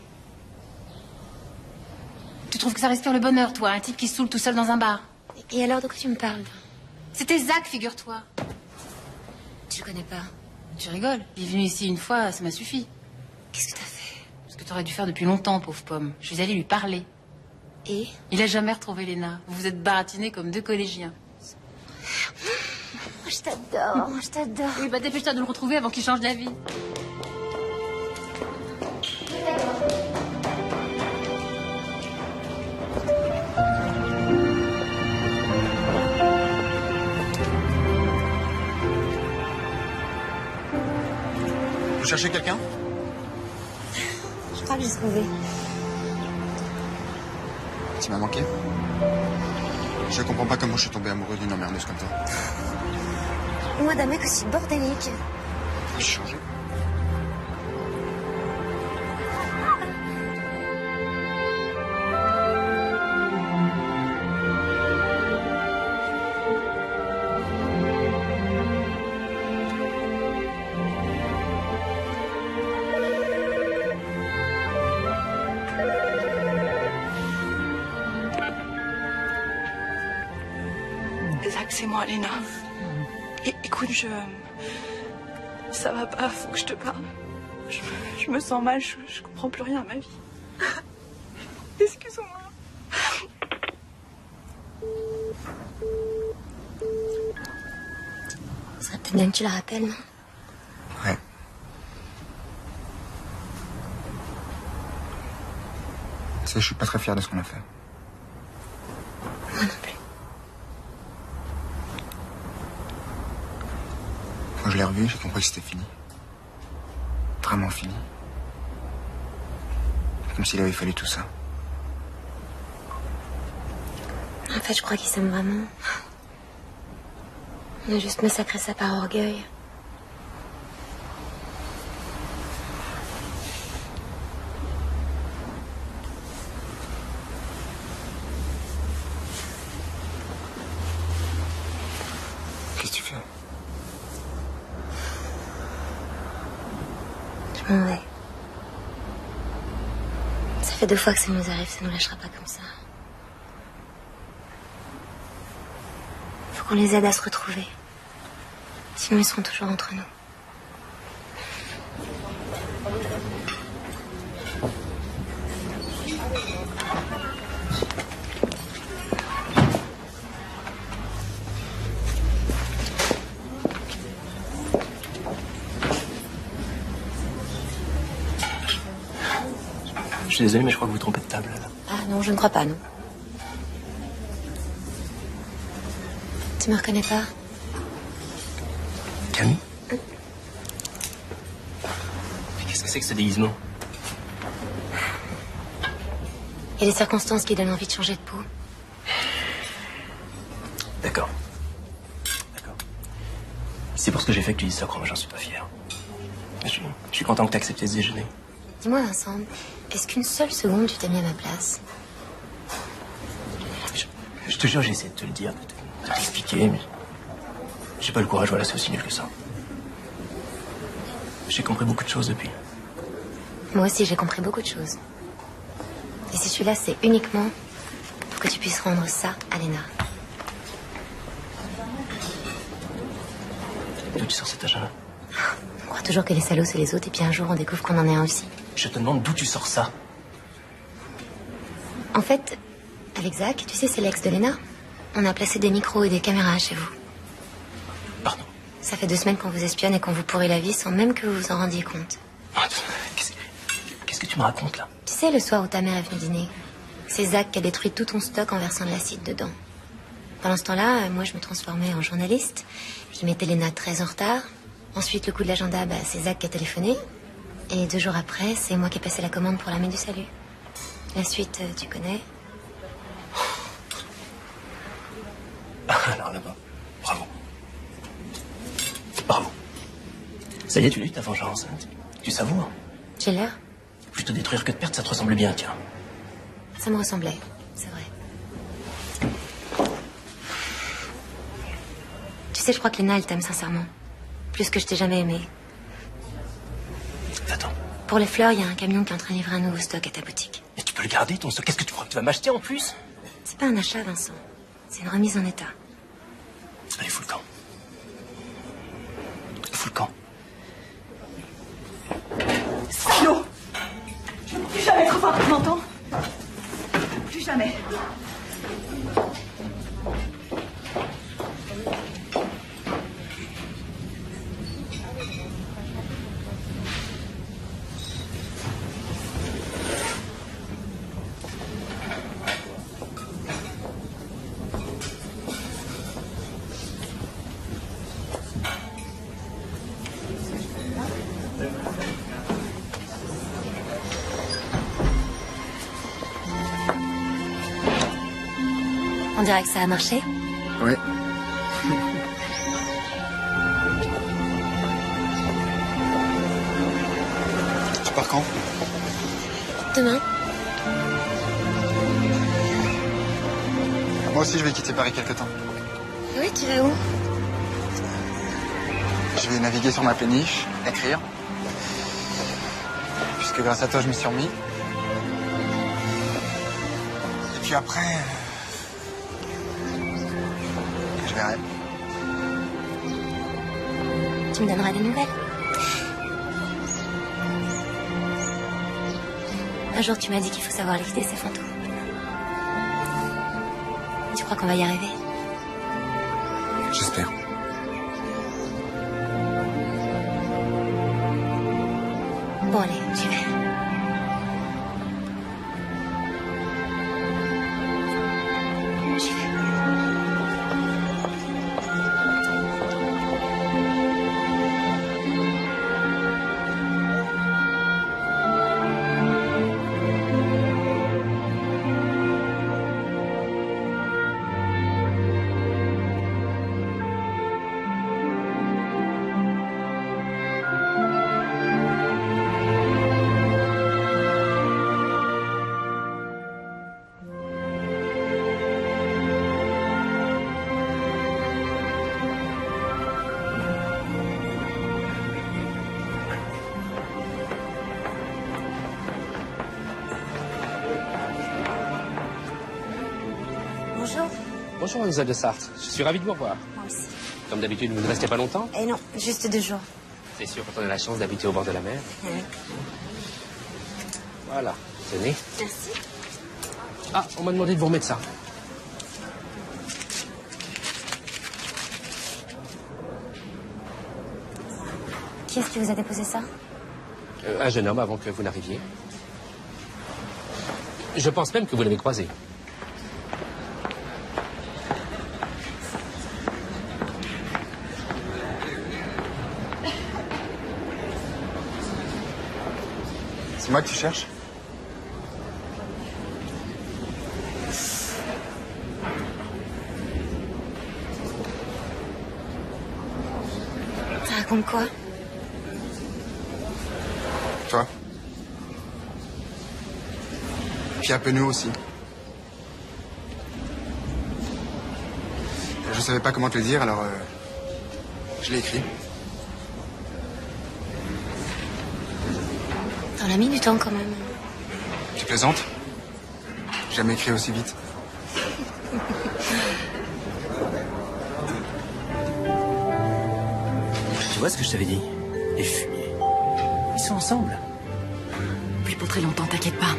Speaker 4: Tu trouves que ça respire le bonheur, toi, un type qui se saoule tout seul dans un bar?
Speaker 1: Et alors, de quoi tu me parles?
Speaker 4: C'était Zach, figure-toi.
Speaker 1: Tu le connais pas?
Speaker 4: Tu rigoles. Il est venu ici une fois, ça m'a suffi.
Speaker 1: Qu'est-ce que t'as fait?
Speaker 4: Ce que t'aurais dû faire depuis longtemps, pauvre pomme. Je suis allée lui parler.
Speaker 1: Et?
Speaker 4: Il a jamais retrouvé Léna. Vous vous êtes baratinés comme deux collégiens.
Speaker 1: Oh, je t'adore, je t'adore.
Speaker 4: Oui, bah dépêche-toi de le retrouver avant qu'il change d'avis.
Speaker 5: Vous cherchez quelqu'un?
Speaker 1: Je crois que j'ai trouvé.
Speaker 5: Tu m'as manqué? Je comprends pas comment je suis tombé amoureux d'une emmerdeuse comme toi.
Speaker 1: Moi, d'un mec aussi bordélique.
Speaker 5: J'ai changé.
Speaker 18: Zach, c'est moi, Léna. Écoute, ça va pas, faut que je te parle. Je me sens mal, je comprends plus rien à ma vie. Excuse-moi.
Speaker 1: Ce serait peut-être bien que tu la rappelles, non?
Speaker 5: Ouais. Tu sais, je suis pas très fier de ce qu'on a fait.
Speaker 1: Moi non plus.
Speaker 5: Quand je l'ai revu, j'ai compris que c'était fini. Vraiment fini. Comme s'il avait fallu tout ça.
Speaker 1: En fait, je crois qu'il s'aime vraiment. On a juste massacré ça par orgueil.
Speaker 5: Qu'est-ce que tu fais?
Speaker 1: Je m'en vais. Ça fait 2 fois que ça nous arrive, ça nous lâchera pas comme ça. Faut qu'on les aide à se retrouver. Sinon, ils seront toujours entre nous.
Speaker 12: Je suis désolé, mais je crois que vous vous trompez de table, là.
Speaker 1: Ah non, je ne crois pas, non. Tu me reconnais pas?
Speaker 12: Camille? Mais qu'est-ce que c'est que ce déguisement?
Speaker 1: Il y a des circonstances qui donnent envie de changer de peau.
Speaker 12: D'accord. C'est pour ce que j'ai fait que tu dis ça, crois-moi, j'en suis pas fier. Je suis content que tu aies accepté ce déjeuner.
Speaker 1: Dis-moi, Vincent, est-ce qu'une seule seconde tu t'es mis à ma place?
Speaker 12: Je te jure, j'ai essayé de te le dire, de t'expliquer, mais... J'ai pas le courage, voilà, c'est aussi nul que ça. J'ai compris beaucoup de choses depuis.
Speaker 1: Moi aussi, j'ai compris beaucoup de choses. Et si je suis là, c'est uniquement pour que tu puisses rendre ça à Léna.
Speaker 12: D'où tu sors cet agent-là?
Speaker 1: On croit toujours que les salauds, c'est les autres, et puis un jour, on découvre qu'on en est un aussi.
Speaker 12: Je te demande d'où tu sors ça.
Speaker 1: En fait, avec Zach, tu sais, c'est l'ex de Léna. On a placé des micros et des caméras chez vous.
Speaker 12: Pardon?
Speaker 1: Ça fait 2 semaines qu'on vous espionne et qu'on vous pourrit la vie sans même que vous vous en rendiez compte.
Speaker 12: Qu'est-ce que tu me racontes, là?
Speaker 1: Tu sais, le soir où ta mère est venue dîner, c'est Zach qui a détruit tout ton stock en versant de l'acide dedans. Pendant ce temps-là, moi, je me transformais en journaliste. Je mettais Léna très en retard. Ensuite, le coup de l'agenda, c'est Zach qui a téléphoné. Et 2 jours après, c'est moi qui ai passé la commande pour l'armée du salut. La suite, tu connais.
Speaker 12: Alors là-bas, bravo. Bravo. Ça y est, tu l'as eu ta vengeance. Hein. Tu savoures.
Speaker 1: J'ai l'air.
Speaker 12: Plus te détruire que de perdre, ça te ressemble bien, tiens.
Speaker 1: Ça me ressemblait, c'est vrai. Tu sais, je crois que Léna, elle t'aime sincèrement. Plus que je t'ai jamais aimé.
Speaker 12: Attends.
Speaker 1: Pour les fleurs, il y a un camion qui est en train de livrer un nouveau stock à ta boutique.
Speaker 12: Mais tu peux le garder, ton stock. Qu'est-ce que tu crois que tu vas m'acheter en plus?
Speaker 1: C'est pas un achat, Vincent. C'est une remise en état.
Speaker 12: Allez, fous le camp. Fous le camp.
Speaker 18: Salaud! Plus jamais trop fort, tu m'entends? Plus jamais.
Speaker 1: On dirait que ça a marché.
Speaker 5: Ouais. Tu pars quand?
Speaker 1: Demain.
Speaker 5: Moi aussi, je vais quitter Paris quelque temps.
Speaker 1: Oui, tu vas où?
Speaker 5: Je vais naviguer sur ma péniche, écrire. Puisque grâce à toi, je me suis remis. Et puis après... je verrai.
Speaker 1: Tu me donneras des nouvelles. Un jour, tu m'as dit qu'il faut savoir liquider ses fantômes. Tu crois qu'on va y arriver?
Speaker 5: J'espère.
Speaker 1: Bon, allez, j'y vais. J'y vais.
Speaker 19: Bonjour, mademoiselle de Sarthe. Je suis ravi de vous revoir.
Speaker 1: Moi aussi.
Speaker 19: Comme d'habitude, vous ne restez pas longtemps?
Speaker 1: Eh non, juste 2 jours.
Speaker 19: C'est sûr, quand on a la chance d'habiter au bord de la mer.
Speaker 1: Oui.
Speaker 19: Voilà, tenez.
Speaker 1: Merci.
Speaker 19: Ah, on m'a demandé de vous remettre ça.
Speaker 1: Qui est-ce qui vous a déposé ça?
Speaker 19: Un jeune homme avant que vous n'arriviez. Je pense même que vous l'avez croisé.
Speaker 5: C'est moi que tu cherches?
Speaker 1: Ça raconte quoi?
Speaker 5: Toi? Puis un peu nous aussi. Je savais pas comment te le dire, alors je l'ai écrit.
Speaker 1: T'en as mis du temps quand même.
Speaker 5: Tu plaisantes? J'ai jamais écrit aussi vite.
Speaker 12: Tu vois ce que je t'avais dit? Les fumiers. Ils sont ensemble.
Speaker 15: Plus pour très longtemps, t'inquiète pas.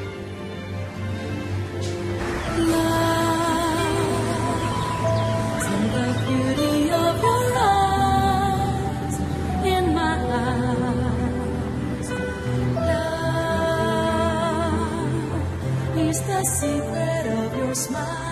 Speaker 20: Is the secret of your smile.